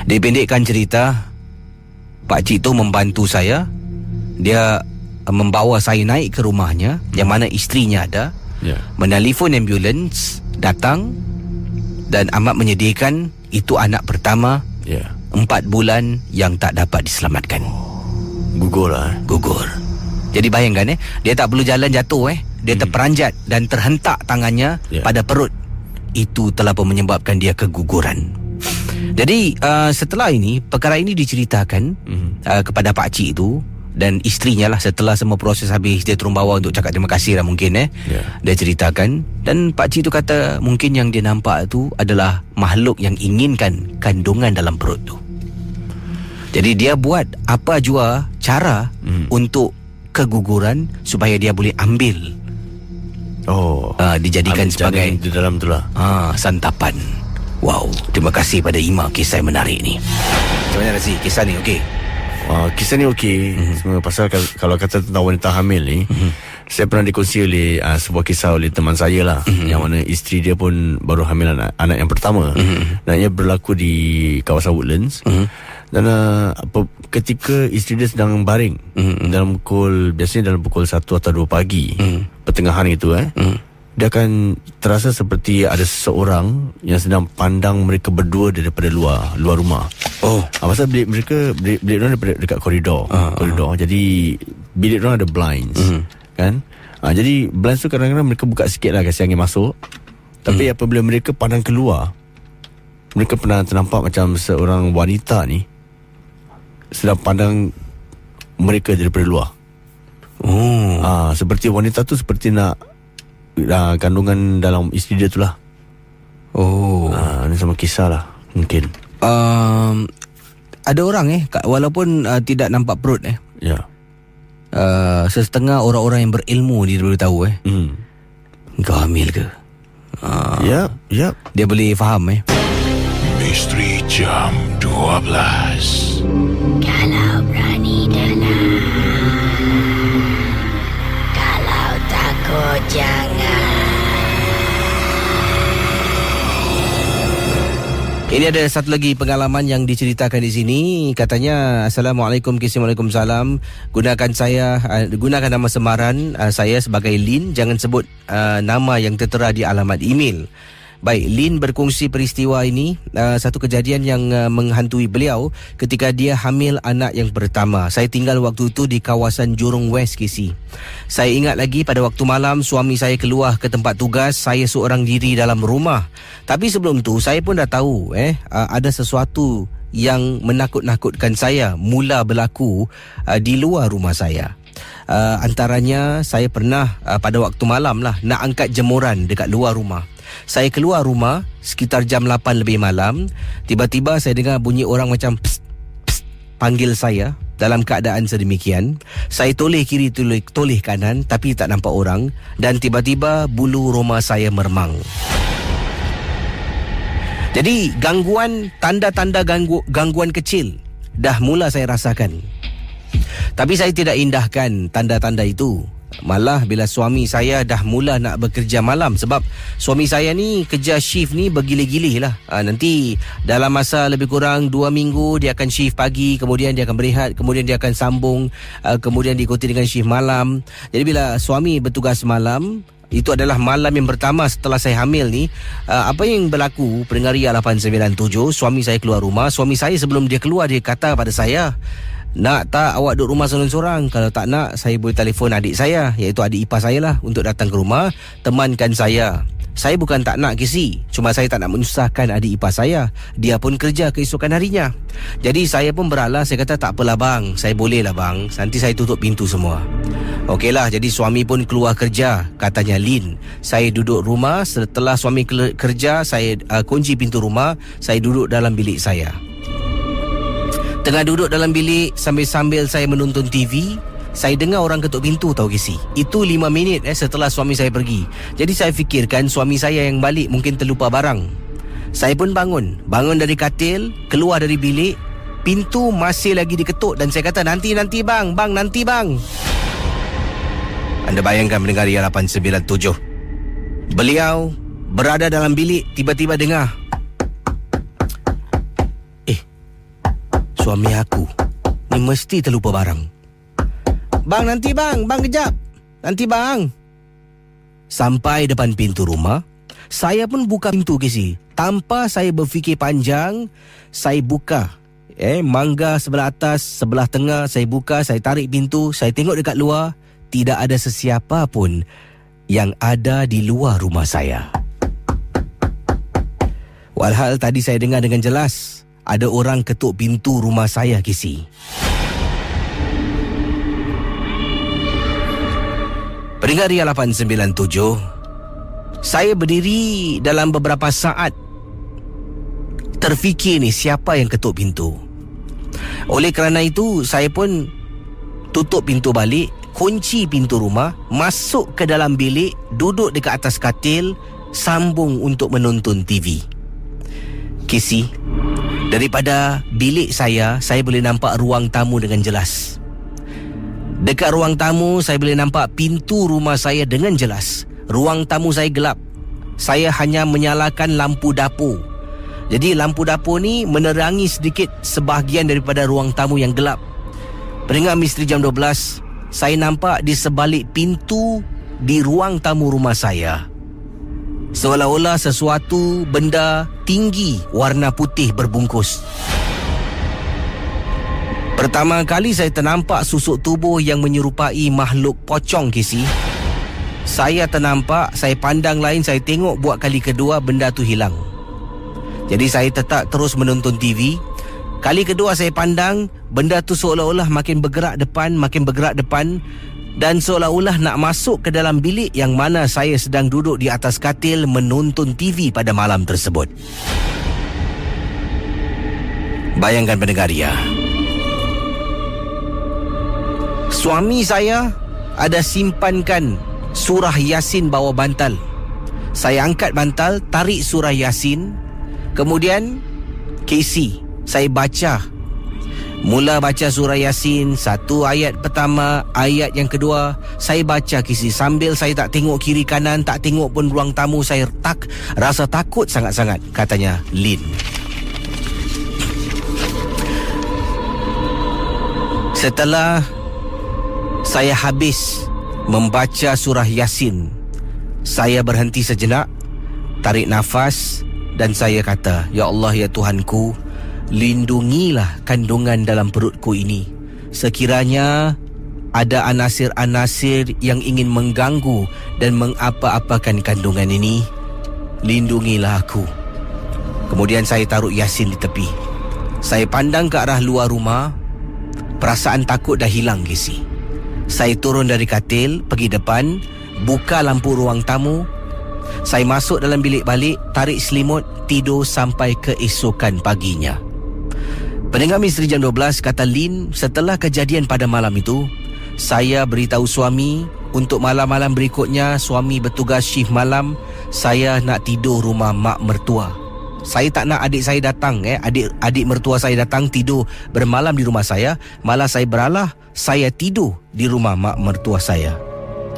Dipendekkan cerita, pakcik tu membantu saya. Dia membawa saya naik ke rumahnya, yang mana isterinya ada. Menelefon ambulans datang dan amat menyedihkan. Itu anak pertama 4 bulan yang tak dapat diselamatkan. Gugur lah. Gugur. Jadi bayangkan dia tak perlu jalan, jatuh dia terperanjat dan terhentak tangannya pada perut. Itu telah pun menyebabkan dia keguguran. Jadi setelah ini, perkara ini diceritakan kepada pakcik itu dan isterinya lah. Setelah semua proses habis, dia turun bawah untuk cakap terima kasih lah mungkin dia ceritakan. Dan pakcik tu kata mungkin yang dia nampak tu adalah makhluk yang inginkan kandungan dalam perut tu. Jadi dia buat apa jua cara untuk keguguran supaya dia boleh ambil. Dijadikan sebagai di dalam tu lah. Santapan. Wow, terima kasih pada Ima, kisah yang menarik ni. Macam mana Razi, kisah ni okey? Kisah ni okey. Semua pasal kalau kata tentang wanita hamil ni, saya pernah dikongsi oleh sebuah kisah oleh teman saya lah, yang mana isteri dia pun baru hamil anak yang pertama. Dan ia berlaku di kawasan Woodlands. Dan ketika isteri dia sedang baring biasanya dalam pukul 1 atau 2 pagi, pertengahan itu dia akan terasa seperti ada seseorang yang sedang pandang mereka berdua daripada luar rumah. Pasal bilik mereka dekat koridor. Jadi bilik mereka ada blinds, kan? Jadi blinds tu kadang-kadang mereka buka sikit lah, kasi angin masuk. Tapi apabila mereka pandang keluar, mereka pernah ternampak macam seorang wanita ni sedang pandang mereka daripada luar. Seperti wanita tu seperti nak kandungan dalam isteri dia tu lah. Oh. Ini sama kisah lah mungkin. Ada orang walaupun tidak nampak perut Ya. Setengah orang-orang yang berilmu dia boleh tahu kau hamil ke? Ya. Dia boleh faham Misteri Jam 12. Kalau berani dalam, kalau takut jangan. Ini ada satu lagi pengalaman yang diceritakan di sini. Katanya, Assalamualaikum, Waalaikumsalam. Gunakan nama samaran saya sebagai Lin. Jangan sebut nama yang tertera di alamat email. Baik, Lin berkongsi peristiwa ini, satu kejadian yang menghantui beliau ketika dia hamil anak yang pertama. Saya tinggal waktu itu di kawasan Jurong West, KC. Saya ingat lagi pada waktu malam suami saya keluar ke tempat tugas, saya seorang diri dalam rumah. Tapi sebelum tu saya pun dah tahu ada sesuatu yang menakut-nakutkan saya mula berlaku di luar rumah saya. Antaranya saya pernah pada waktu malam nak angkat jemuran dekat luar rumah. Saya keluar rumah sekitar jam 8 lebih malam. Tiba-tiba saya dengar bunyi orang macam psst, psst, panggil saya. Dalam keadaan sedemikian, saya toleh kiri toleh kanan tapi tak nampak orang. Dan tiba-tiba bulu roma saya meremang. Jadi tanda-tanda gangguan kecil dah mula saya rasakan. Tapi saya tidak indahkan tanda-tanda itu. Malah bila suami saya dah mula nak bekerja malam. Sebab suami saya ni kerja shift ni bergilih-gilih lah. Nanti dalam masa lebih kurang 2 minggu dia akan shift pagi, kemudian dia akan berehat, kemudian dia akan sambung, kemudian diikuti dengan shift malam. Jadi bila suami bertugas malam, itu adalah malam yang pertama setelah saya hamil ni. Apa yang berlaku, pendengar Ria 897, suami saya keluar rumah. Suami saya sebelum dia keluar, dia kata pada saya, nak tak awak duduk rumah seorang-seorang? Kalau tak nak, saya boleh telefon adik saya, iaitu adik ipar saya lah, untuk datang ke rumah, temankan saya. Saya bukan tak nak kisi, cuma saya tak nak menyusahkan adik ipar saya. Dia pun kerja keesokan harinya. Jadi saya pun beralah, saya kata tak apalah bang, saya boleh lah bang, nanti saya tutup pintu semua. Okeylah, jadi suami pun keluar kerja, katanya Lin. Saya duduk rumah, setelah suami kerja, saya kunci pintu rumah, saya duduk dalam bilik saya. Tengah duduk dalam bilik sambil saya menonton TV, saya dengar orang ketuk pintu tahu kisi. Itu 5 minit setelah suami saya pergi. Jadi saya fikirkan suami saya yang balik mungkin terlupa barang. Saya pun bangun dari katil, keluar dari bilik, pintu masih lagi diketuk dan saya kata nanti bang, nanti bang. Anda bayangkan mendengar Ria 897. Beliau berada dalam bilik, tiba-tiba dengar, suami aku ni mesti terlupa barang. Bang, nanti bang kejap. Nanti bang. Sampai depan pintu rumah, saya pun buka pintu kisi. Tanpa saya berfikir panjang, saya buka. Mangga sebelah atas, sebelah tengah, saya buka, saya tarik pintu, saya tengok dekat luar, tidak ada sesiapa pun yang ada di luar rumah saya. Walhal tadi saya dengar dengan jelas ada orang ketuk pintu rumah saya, kisi. Pendengar Ria 897, saya berdiri dalam beberapa saat terfikir ni siapa yang ketuk pintu. Oleh kerana itu, saya pun tutup pintu balik, kunci pintu rumah, masuk ke dalam bilik, duduk dekat atas katil, sambung untuk menonton TV. Kisi, daripada bilik saya boleh nampak ruang tamu dengan jelas. Dekat ruang tamu, saya boleh nampak pintu rumah saya dengan jelas. Ruang tamu saya gelap. Saya hanya menyalakan lampu dapur. Jadi lampu dapur ni menerangi sedikit sebahagian daripada ruang tamu yang gelap. Pendengar Misteri Jam 12, saya nampak di sebalik pintu di ruang tamu rumah saya, seolah-olah sesuatu benda tinggi warna putih berbungkus. Pertama kali saya ternampak susuk tubuh yang menyerupai makhluk pocong, kisi. Saya ternampak, saya pandang lain, saya tengok buat kali kedua benda tu hilang. Jadi saya tetap terus menonton TV. Kali kedua saya pandang, benda tu seolah-olah makin bergerak depan. dan seolah-olah nak masuk ke dalam bilik yang mana saya sedang duduk di atas katil menonton TV pada malam tersebut. Bayangkan pendengar ya, suami saya ada simpankan surah Yasin bawah bantal. Saya angkat bantal, tarik surah Yasin. Kemudian Casey, saya baca. Mula baca surah Yasin, satu ayat pertama, ayat yang kedua, saya baca Casey. Sambil saya tak tengok kiri kanan, tak tengok pun ruang tamu, saya rasa takut sangat-sangat, katanya Lin. Setelah saya habis membaca surah Yasin, saya berhenti sejenak, tarik nafas dan saya kata, Ya Allah, ya Tuhanku, lindungilah kandungan dalam perutku ini. Sekiranya ada anasir-anasir yang ingin mengganggu dan mengapa-apakan kandungan ini, lindungilah aku. Kemudian saya taruh Yasin di tepi. Saya pandang ke arah luar rumah. Perasaan takut dah hilang, Casey. Saya turun dari katil, pergi depan, buka lampu ruang tamu. Saya masuk dalam bilik balik, tarik selimut, tidur sampai keesokan paginya. Pendengar Misteri Jam 12, kata Lin, setelah kejadian pada malam itu, saya beritahu suami untuk malam-malam berikutnya suami bertugas shift malam, saya nak tidur rumah mak mertua. Saya tak nak adik saya datang, adik mertua saya datang tidur bermalam di rumah saya. Malah saya beralah saya tidur di rumah mak mertua saya.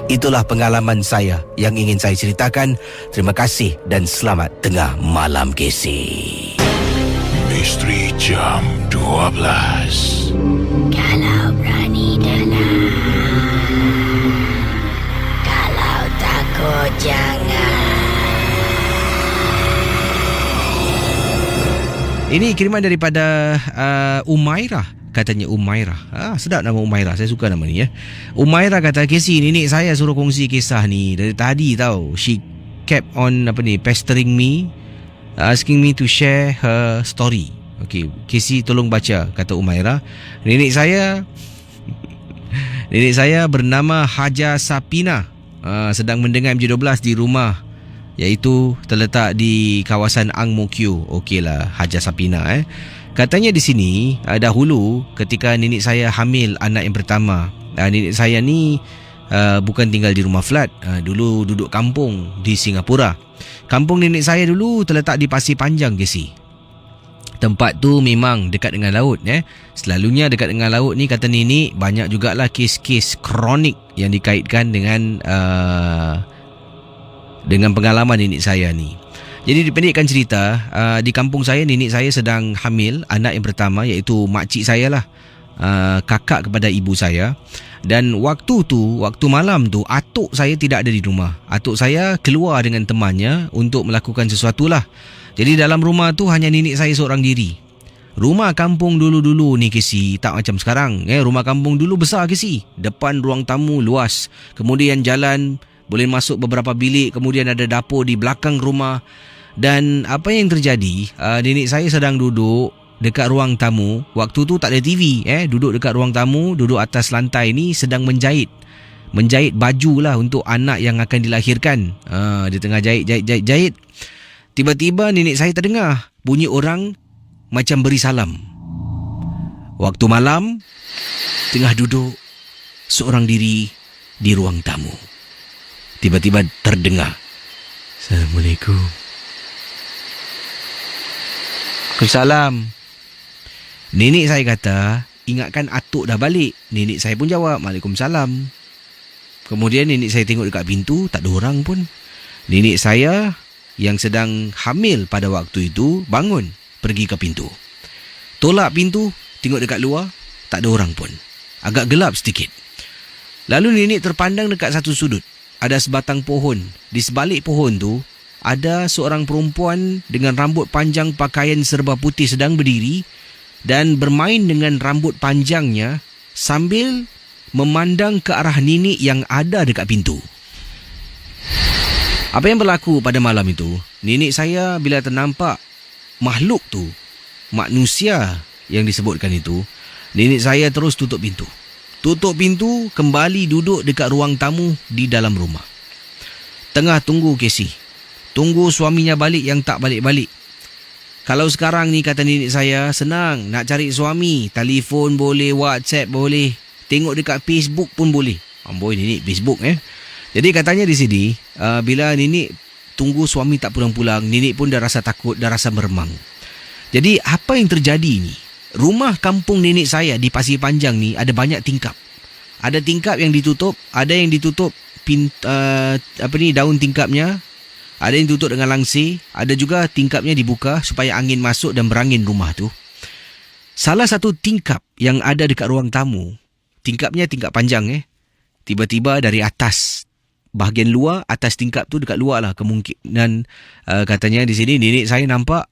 Itulah pengalaman saya yang ingin saya ceritakan. Terima kasih dan selamat tengah malam, Casey. Misteri Jam 12. Kalau berani dalam, kalau takut jangan. Ini kiriman daripada Umairah. Katanya Umairah. Sedap nama Umairah. Saya suka nama ni ya. Umairah kata, Casey, nenek saya suruh kongsi kisah ni dari tadi tau. She kept on pestering me, asking me to share her story. Okay, Casey tolong baca, kata Umairah. Nenek saya bernama Haja Sapina, sedang mendengar MJ12 di rumah, iaitu terletak di kawasan Ang Mo Kio. Okeylah, Haja Sapina. Katanya di sini, dahulu ketika nenek saya hamil anak yang pertama, nenek saya ni bukan tinggal di rumah flat, dulu duduk kampung di Singapura. Kampung nenek saya dulu terletak di Pasir Panjang, Casey. Tempat tu memang dekat dengan laut. Selalunya dekat dengan laut ni, kata nenek, banyak jugalah kes-kes kronik yang dikaitkan dengan pengalaman nenek saya ni. Jadi dipendekkan cerita, di kampung saya, nenek saya sedang hamil anak yang pertama, iaitu makcik saya lah, kakak kepada ibu saya. Dan waktu malam tu, atuk saya tidak ada di rumah. Atuk saya keluar dengan temannya untuk melakukan sesuatu lah. Jadi dalam rumah tu hanya nenek saya seorang diri. Rumah kampung dulu-dulu ni, Casey, tak macam sekarang. Rumah kampung dulu besar, Casey. Depan ruang tamu luas. Kemudian jalan boleh masuk beberapa bilik. Kemudian ada dapur di belakang rumah. Dan apa yang terjadi, nenek saya sedang duduk dekat ruang tamu. Waktu tu tak ada TV. Duduk dekat ruang tamu, duduk atas lantai ni, sedang menjahit baju lah untuk anak yang akan dilahirkan. Dia tengah jahit. Tiba-tiba nenek saya terdengar bunyi orang macam beri salam. Waktu malam, tengah duduk seorang diri di ruang tamu. Tiba-tiba terdengar, Assalamualaikum. Waalaikumsalam. Nenek saya kata, ingatkan atuk dah balik. Nenek saya pun jawab, Waalaikumsalam. Kemudian nenek saya tengok dekat pintu, tak ada orang pun. Nenek saya yang sedang hamil pada waktu itu bangun, pergi ke pintu. Tolak pintu, tengok dekat luar, tak ada orang pun. Agak gelap sedikit. Lalu nenek terpandang dekat satu sudut. Ada sebatang pohon. Di sebalik pohon tu, ada seorang perempuan dengan rambut panjang, pakaian serba putih sedang berdiri dan bermain dengan rambut panjangnya sambil memandang ke arah nenek yang ada dekat pintu. Apa yang berlaku pada malam itu, nenek saya bila ternampak makhluk tu, manusia yang disebutkan itu, nenek saya terus tutup pintu. Tutup pintu, kembali duduk dekat ruang tamu di dalam rumah. Tengah tunggu Casey. Tunggu suaminya balik yang tak balik-balik. Kalau sekarang ni kata nenek saya, senang nak cari suami. Telefon boleh, WhatsApp boleh. Tengok dekat Facebook pun boleh. Amboi nenek Facebook Jadi katanya di sini, bila nenek tunggu suami tak pulang-pulang, nenek pun dah rasa takut, dah rasa meremang. Jadi apa yang terjadi ni? Rumah kampung nenek saya di Pasir Panjang ni ada banyak tingkap. Ada tingkap yang ditutup, ada yang ditutup daun tingkapnya, ada yang ditutup dengan langsir, ada juga tingkapnya dibuka supaya angin masuk dan berangin rumah tu. Salah satu tingkap yang ada dekat ruang tamu, tingkapnya tingkap panjang tiba-tiba dari atas, bahagian luar, atas tingkap tu dekat luar lah, kemungkinan katanya di sini nenek saya nampak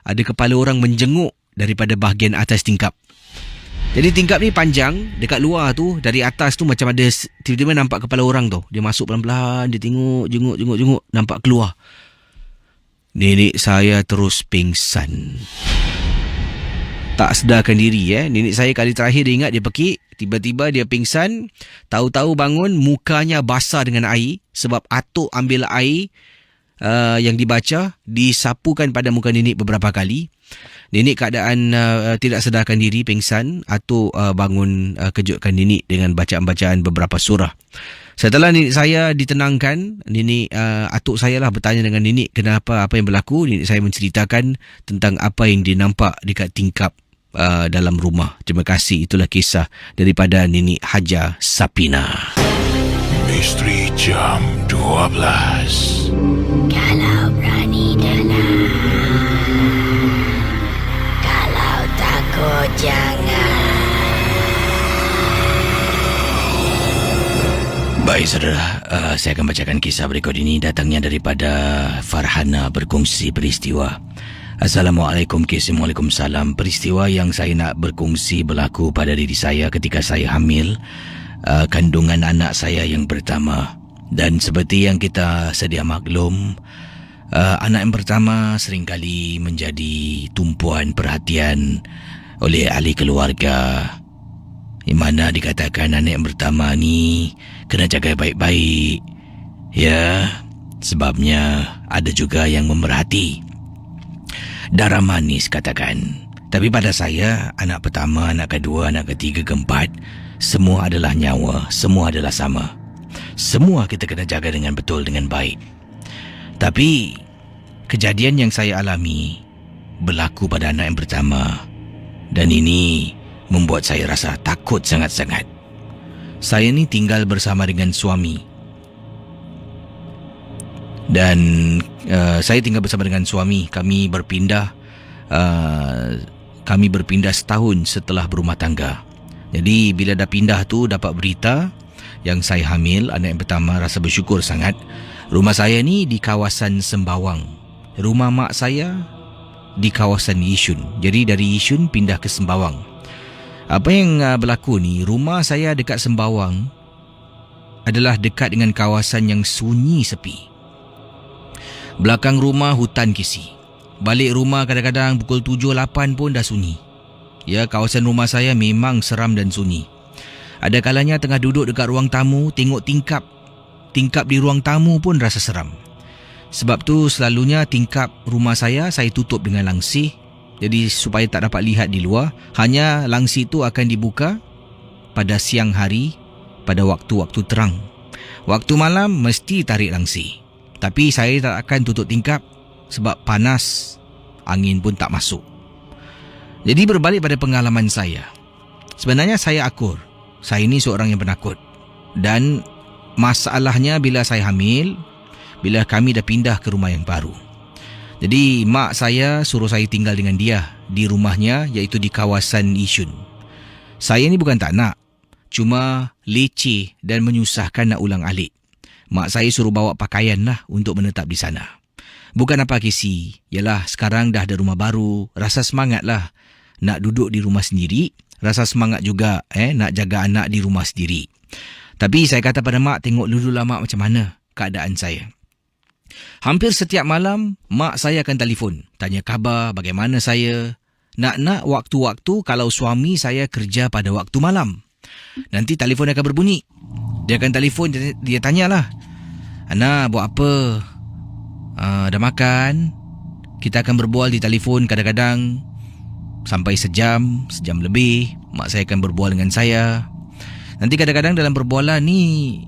ada kepala orang menjenguk daripada bahagian atas tingkap. Jadi tingkap ni panjang, dekat luar tu, dari atas tu macam ada, tiba-tiba nampak kepala orang tu. Dia masuk pelan-pelan, dia tengok, jenguk, nampak keluar. Nenek saya terus pingsan. Tak sedarkan diri Nenek saya kali terakhir dia ingat dia pekik, tiba-tiba dia pingsan, tahu-tahu bangun mukanya basah dengan air sebab atuk ambil air yang dibaca, disapukan pada muka nenek beberapa kali. Nenek keadaan tidak sedarkan diri, pingsan. Atuk bangun kejutkan nenek dengan bacaan-bacaan beberapa surah. Setelah nenek saya ditenangkan, atuk saya lah bertanya dengan nenek kenapa, apa yang berlaku. Nenek saya menceritakan tentang apa yang dia nampak dekat tingkap dalam rumah. Terima kasih. Itulah kisah daripada Nenek Haja Sapina. Misteri Jam 12. Kalau berani dalam, kalau takut jangan. Baik saudara, saya akan bacakan kisah berikut ini, datangnya daripada Farhana berkongsi peristiwa. Assalamualaikum, Waalaikumsalam. Peristiwa yang saya nak berkongsi berlaku pada diri saya ketika saya hamil kandungan anak saya yang pertama. Dan seperti yang kita sedia maklum, anak yang pertama seringkali menjadi tumpuan perhatian oleh ahli keluarga, di mana dikatakan anak yang pertama ni kena jaga baik-baik. Ya, sebabnya ada juga yang memerhati. Darah manis katakan. Tapi pada saya, anak pertama, anak kedua, anak ketiga, keempat, semua adalah nyawa, semua adalah sama. Semua kita kena jaga dengan betul, dengan baik. Tapi kejadian yang saya alami berlaku pada anak yang pertama, dan ini membuat saya rasa takut sangat-sangat. Saya ni tinggal bersama dengan suami. Dan saya tinggal bersama dengan suami. Kami berpindah setahun setelah berumah tangga. Jadi bila dah pindah tu, dapat berita yang saya hamil anak yang pertama, rasa bersyukur sangat. Rumah saya ni di kawasan Sembawang. Rumah mak saya di kawasan Yishun. Jadi dari Yishun pindah ke Sembawang. Apa yang berlaku ni, rumah saya dekat Sembawang adalah dekat dengan kawasan yang sunyi sepi. Belakang rumah hutan kisi. Balik rumah kadang-kadang pukul 7-8 pun dah sunyi. Ya, kawasan rumah saya memang seram dan sunyi. Ada kalanya tengah duduk dekat ruang tamu, tengok tingkap di ruang tamu pun rasa seram. Sebab tu selalunya tingkap rumah saya tutup dengan langsir. Jadi supaya tak dapat lihat di luar. Hanya langsir tu akan dibuka pada siang hari, pada waktu-waktu terang. Waktu malam mesti tarik langsir. Tapi saya tak akan tutup tingkap sebab panas, angin pun tak masuk. Jadi berbalik pada pengalaman saya. Sebenarnya saya akur. Saya ni seorang yang penakut. Dan masalahnya bila saya hamil, bila kami dah pindah ke rumah yang baru. Jadi mak saya suruh saya tinggal dengan dia di rumahnya, iaitu di kawasan Yishun. Saya ni bukan tak nak, cuma leceh dan menyusahkan nak ulang alik. Mak saya suruh bawa pakaian lah untuk menetap di sana. Bukan apa kisi, yalah sekarang dah ada rumah baru, rasa semangat lah nak duduk di rumah sendiri. Rasa semangat juga nak jaga anak di rumah sendiri. Tapi saya kata pada mak, tengok dululah mak macam mana keadaan saya. Hampir setiap malam mak saya akan telefon, tanya khabar, bagaimana saya. Nak waktu-waktu kalau suami saya kerja pada waktu malam. nanti telefon akan berbunyi. Dia akan telefon, dia tanyalah, Ana buat apa? Dah makan? Kita akan berbual di telefon kadang-kadang sampai sejam lebih. Mak saya akan berbual dengan saya. Nanti kadang-kadang dalam perbualan ni,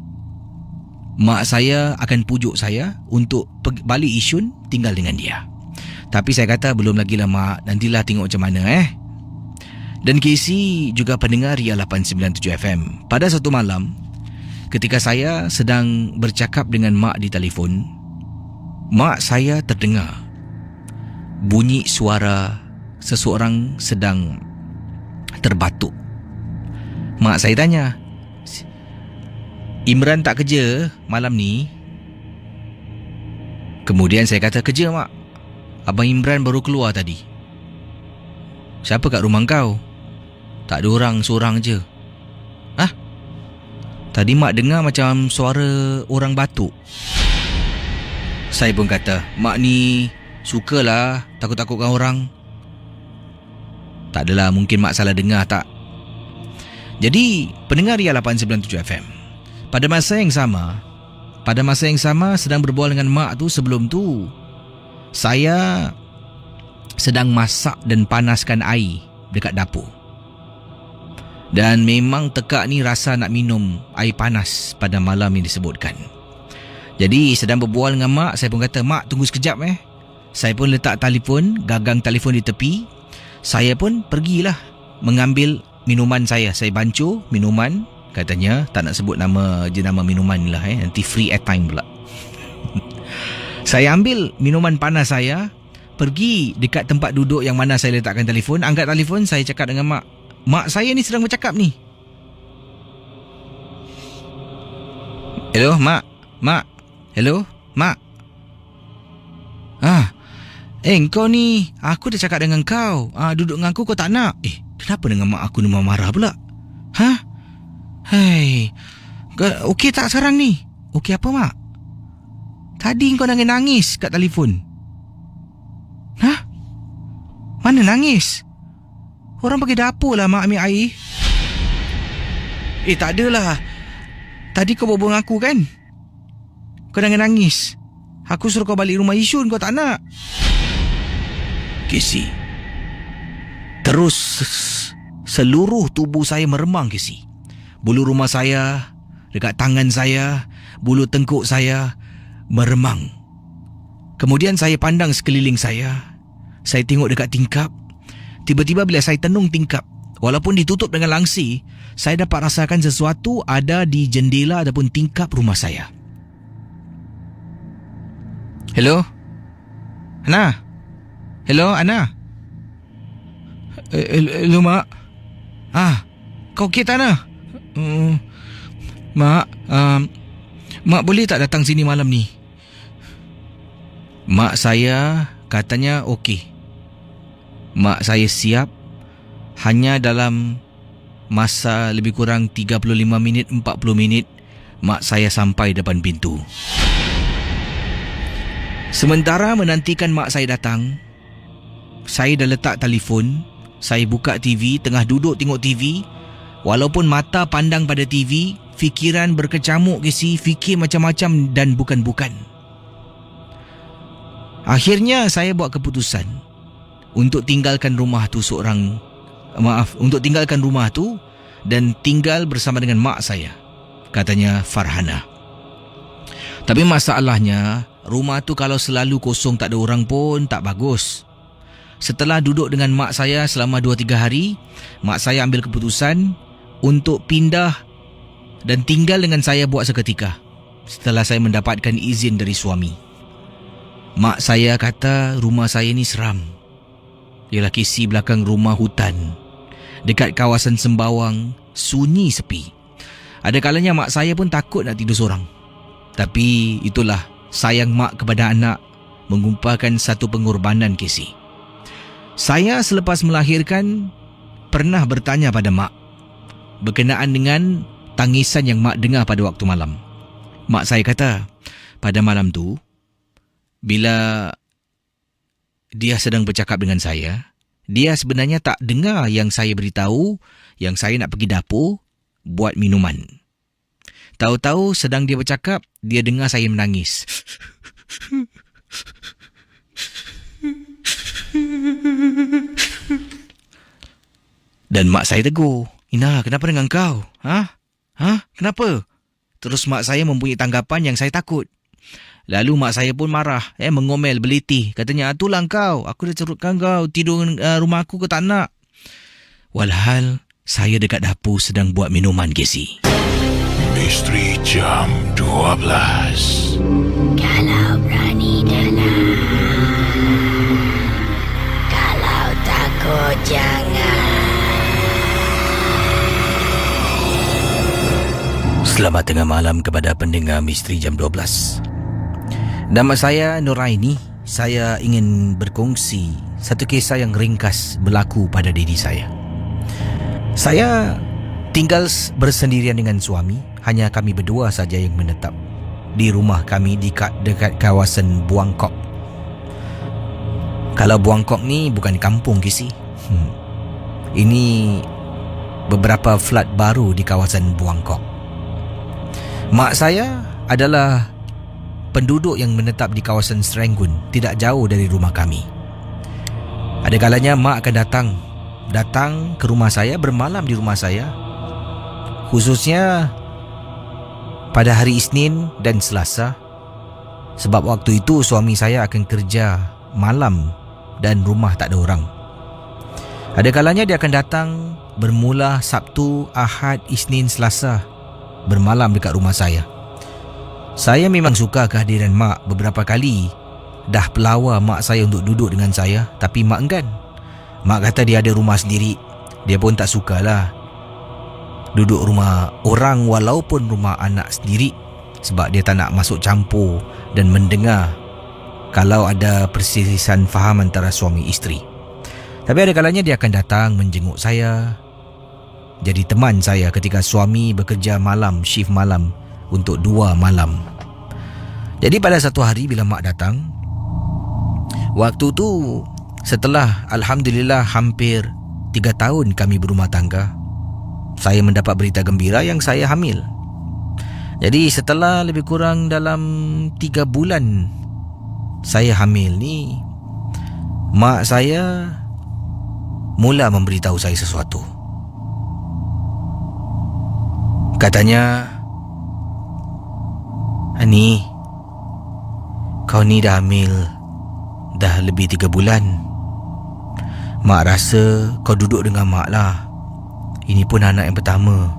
mak saya akan pujuk saya untuk balik Yishun tinggal dengan dia. Tapi saya kata belum lagi lah mak, nantilah tengok macam mana Dan Casey juga pendengar Ria 897 FM. Pada satu malam, ketika saya sedang bercakap dengan mak di telefon, mak saya terdengar bunyi suara seseorang sedang terbatuk. Mak saya tanya, Imran tak kerja malam ni? Kemudian saya kata, kerja mak. Abang Imran baru keluar tadi. Siapa kat rumah kau? Tak ada orang, seorang je. Tadi mak dengar macam suara orang batuk. Saya pun kata, mak ni sukalah takut-takutkan orang. Tak adalah, mungkin mak salah dengar tak. Jadi pendengar Ria 897 FM, pada masa yang sama sedang berbual dengan mak tu, sebelum tu saya sedang masak dan panaskan air dekat dapur. Dan memang tekak ni rasa nak minum air panas pada malam yang disebutkan. Jadi sedang berbual dengan mak, saya pun kata, mak tunggu sekejap Saya pun letak telefon, gagang telefon di tepi. Saya pun pergilah mengambil minuman saya. Saya bancuh minuman, katanya tak nak sebut nama minuman ni lah nanti free airtime pula. Saya ambil minuman panas saya, pergi dekat tempat duduk yang mana saya letakkan telefon, angkat telefon, saya cakap dengan mak. Mak saya ni sedang bercakap ni. Hello, mak. Mak. Hello, mak. Kau ni, aku dah cakap dengan kau. Duduk dengan aku, kau tak nak. Kenapa dengan mak aku ni marah pula? Hei, okey tak sekarang ni? Okey apa mak? Tadi kau nangis kat telefon. Mana nangis? Orang pergi dapur lah mak ambil air. Tak adalah. Tadi kau berbual dengan aku kan? Kau nangis. Aku suruh kau balik rumah Yishun, kau tak nak. Casey, terus seluruh tubuh saya meremang, Casey. Bulu rumah saya, dekat tangan saya, bulu tengkuk saya meremang. Kemudian saya pandang sekeliling saya. Saya tengok dekat tingkap. Tiba-tiba bila saya tenung tingkap, walaupun ditutup dengan langsi, saya dapat rasakan sesuatu ada di jendela ataupun tingkap rumah saya. Hello? Ana? Hello, Ana? Hello, mak? Kau okey tak, Ana? Mak, mak boleh tak datang sini malam ni? Mak saya katanya okey. Mak saya siap. Hanya dalam masa lebih kurang 35 minit, 40 minit, mak saya sampai depan pintu. Sementara menantikan mak saya datang, saya dah letak telefon, saya buka TV, tengah duduk tengok TV. Walaupun mata pandang pada TV, fikiran berkecamuk, fikir macam-macam dan bukan-bukan. Akhirnya saya buat keputusan untuk tinggalkan rumah tu dan tinggal bersama dengan mak saya, katanya Farhana. Tapi masalahnya, rumah tu kalau selalu kosong tak ada orang pun tak bagus. Setelah duduk dengan mak saya selama 2-3 hari, mak saya ambil keputusan untuk pindah dan tinggal dengan saya buat seketika setelah saya mendapatkan izin dari suami. Mak saya kata rumah saya ni seram. Ialah kisi belakang rumah hutan, dekat kawasan Sembawang, sunyi sepi. Ada kalanya mak saya pun takut nak tidur seorang. Tapi itulah sayang mak kepada anak, mengumpulkan satu pengorbanan, Casey. Saya selepas melahirkan pernah bertanya pada mak berkenaan dengan tangisan yang mak dengar pada waktu malam. Mak saya kata pada malam tu, bila dia sedang bercakap dengan saya, dia sebenarnya tak dengar yang saya beritahu yang saya nak pergi dapur buat minuman. Tahu-tahu sedang dia bercakap, dia dengar saya menangis. Dan mak saya tegur, "Ina, kenapa dengan kau? Ha? Kenapa?" Terus mak saya mempunyai tanggapan yang saya takut. Lalu mak saya pun marah, mengomel belitih. Katanya, "Itulah kau, aku dah cerutkan kau tidur rumah aku ke tak nak." Walhal, saya dekat dapur sedang buat minuman, Casey. Misteri Jam 12. Kalau berani dengar, kalau takut jangan. Selamat tengah malam kepada pendengar Misteri Jam 12. Nama saya Nuraini. Saya ingin berkongsi satu kisah yang ringkas berlaku pada diri saya. Saya tinggal bersendirian dengan suami. Hanya kami berdua saja yang menetap di rumah kami dekat kawasan Buangkok. Kalau Buangkok ni bukan kampung, Kisi. Ini beberapa flat baru di kawasan Buangkok. Mak saya adalah penduduk yang menetap di kawasan Serenggun, tidak jauh dari rumah kami. Ada kalanya mak akan datang ke rumah saya, bermalam di rumah saya, khususnya pada hari Isnin dan Selasa, sebab waktu itu suami saya akan kerja malam dan rumah tak ada orang. Ada kalanya dia akan datang bermula Sabtu, Ahad, Isnin, Selasa, bermalam dekat rumah saya. Saya memang suka kehadiran mak. Beberapa kali dah pelawar mak saya untuk duduk dengan saya, tapi mak enggan. Mak kata dia ada rumah sendiri. Dia pun tak sukalah duduk rumah orang walaupun rumah anak sendiri, sebab dia tak nak masuk campur dan mendengar kalau ada perselisihan faham antara suami isteri. Tapi ada kalanya dia akan datang menjenguk saya, jadi teman saya ketika suami bekerja malam, shift malam untuk 2 malam. Jadi pada satu hari bila mak datang, waktu tu setelah alhamdulillah hampir 3 tahun kami berumah tangga, saya mendapat berita gembira yang saya hamil. Jadi setelah lebih kurang dalam 3 bulan saya hamil ni, mak saya mula memberitahu saya sesuatu. Katanya, "Ani, kau ni dah hamil dah lebih 3 bulan. Mak rasa kau duduk dengan mak lah. Ini pun anak yang pertama.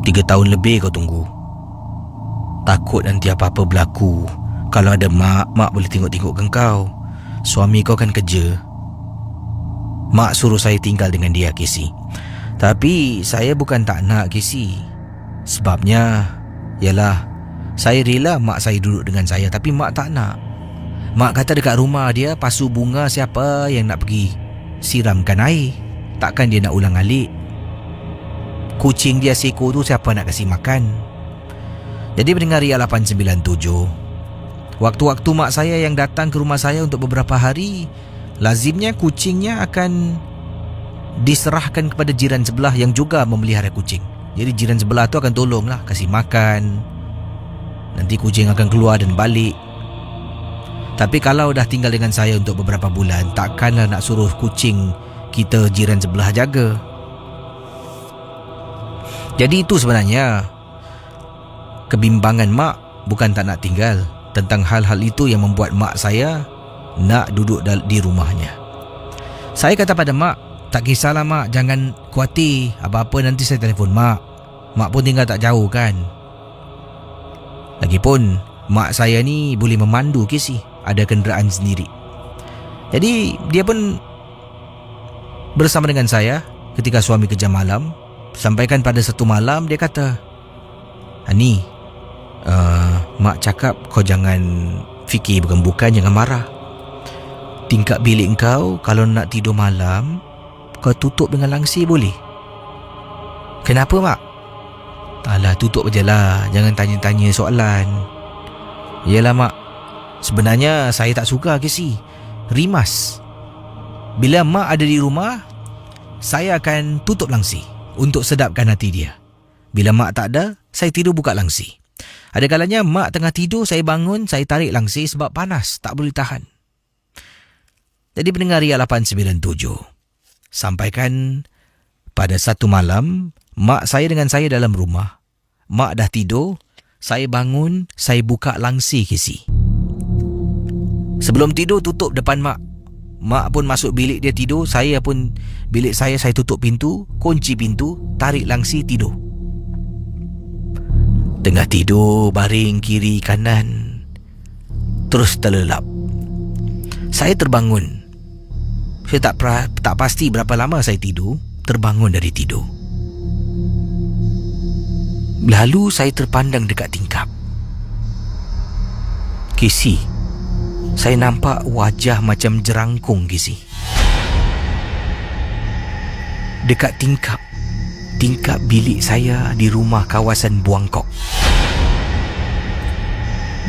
3 tahun lebih kau tunggu. Takut nanti apa-apa berlaku. Kalau ada mak boleh tengok-tengokkan kau. Suami kau kan kerja. Mak suruh saya tinggal dengan dia, Casey. Tapi saya bukan tak nak, Casey. Sebabnya ialah saya rela mak saya duduk dengan saya, tapi mak tak nak. Mak kata dekat rumah dia pasu bunga, siapa yang nak pergi siramkan air? Takkan dia nak ulang alik. Kucing dia seekor tu siapa nak kasih makan? Jadi pendengar Ria 897, waktu-waktu mak saya yang datang ke rumah saya untuk beberapa hari, lazimnya kucingnya akan diserahkan kepada jiran sebelah yang juga memelihara kucing. Jadi jiran sebelah tu akan tolonglah, kasih makan. Nanti kucing akan keluar dan balik. Tapi kalau dah tinggal dengan saya untuk beberapa bulan, takkanlah nak suruh kucing kita jiran sebelah jaga. Jadi itu sebenarnya kebimbangan mak, bukan tak nak tinggal. Tentang hal-hal itu yang membuat mak saya nak duduk di rumahnya. Saya kata pada mak, tak kisahlah mak, jangan khawatir. Apa-apa nanti saya telefon mak. Mak pun tinggal tak jauh kan. Lagipun mak saya ni boleh memandu, Casey. Ada kenderaan sendiri. Jadi dia pun bersama dengan saya ketika suami kerja malam. Sampaikan pada satu malam dia kata, "Ani, mak cakap kau jangan fikir bukan-bukan, jangan marah. Tingkap bilik kau kalau nak tidur malam, kau tutup dengan langsir boleh?" "Kenapa mak?" "Alah, tutup je lah, jangan tanya-tanya soalan." "Yelah mak, sebenarnya saya tak suka, Casey. Rimas. Bila mak ada di rumah, saya akan tutup langsir. untuk sedapkan hati dia. Bila mak tak ada, saya tidur buka langsi. Ada kalanya mak tengah tidur, saya bangun, saya tarik langsi sebab panas, tak boleh tahan. Jadi pendengar Ria 897, sampaikan pada satu malam, mak saya dengan saya dalam rumah. Mak dah tidur, saya bangun, saya buka langsi kisi. Sebelum tidur tutup depan mak. Mak pun masuk bilik dia tidur, saya pun bilik saya tutup pintu, kunci pintu, tarik langsi tidur. Tengah tidur, baring kiri kanan, terus terlelap. Saya terbangun. Saya tak pasti berapa lama saya tidur, terbangun dari tidur. Lalu saya terpandang dekat tingkap. Kisi, saya nampak wajah macam jerangkung kisi. Dekat tingkap bilik saya di rumah kawasan Buangkok.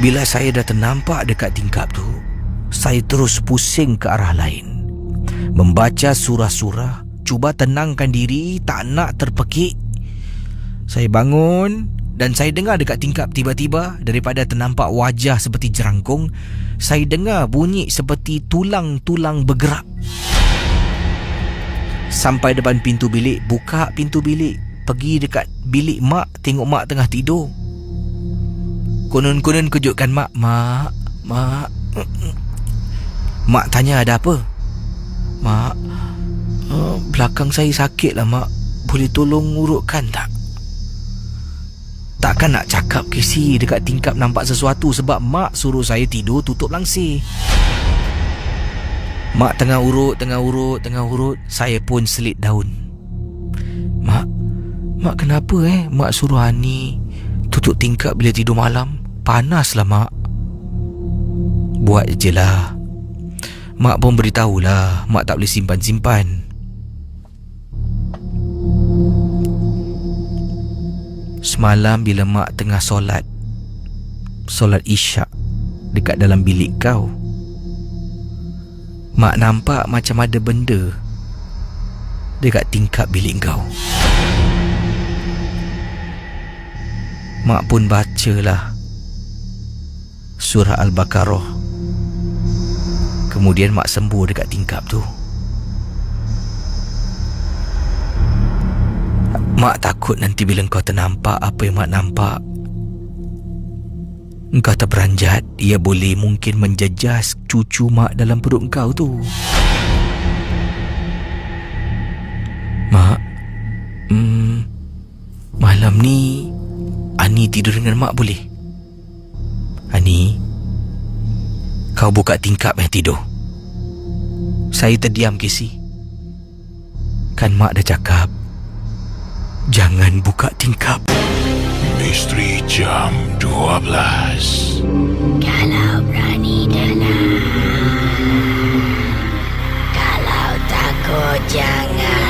Bila saya dah ternampak dekat tingkap tu, saya terus pusing ke arah lain. Membaca surah-surah, cuba tenangkan diri, tak nak terpekik. Saya bangun dan saya dengar dekat tingkap tiba-tiba daripada ternampak wajah seperti jerangkung, saya dengar bunyi seperti tulang-tulang bergerak. Sampai depan pintu bilik, buka pintu bilik, pergi dekat bilik mak, tengok mak tengah tidur. Konon-konon kejutkan mak. Mak tanya ada apa? Mak, belakang saya sakit lah mak, boleh tolong urutkan tak? Takkan nak cakap kisi dekat tingkap nampak sesuatu sebab mak suruh saya tidur tutup langsi. Mak tengah urut, saya pun selit daun. Mak kenapa mak suruh Ani tutup tingkap bila tidur malam? Panas lah mak. Buat je lah. Mak pun beritahulah, mak tak boleh simpan-simpan. Semalam bila mak tengah solat isyak dekat dalam bilik kau, mak nampak macam ada benda dekat tingkap bilik kau. Mak pun bacalah surah Al-Baqarah. Kemudian mak sembuh dekat tingkap tu. Mak takut nanti bila kau ternampak apa yang mak nampak, engkau terperanjat, ia boleh mungkin menjejas cucu mak dalam perut engkau tu. Mak, malam ni Ani tidur dengan mak boleh? Ani, kau buka tingkap tidur. Saya terdiam kisi. Kan mak dah cakap, jangan buka tingkap. Misteri Jam 12. Kalau berani dengar, kalau takut jangan.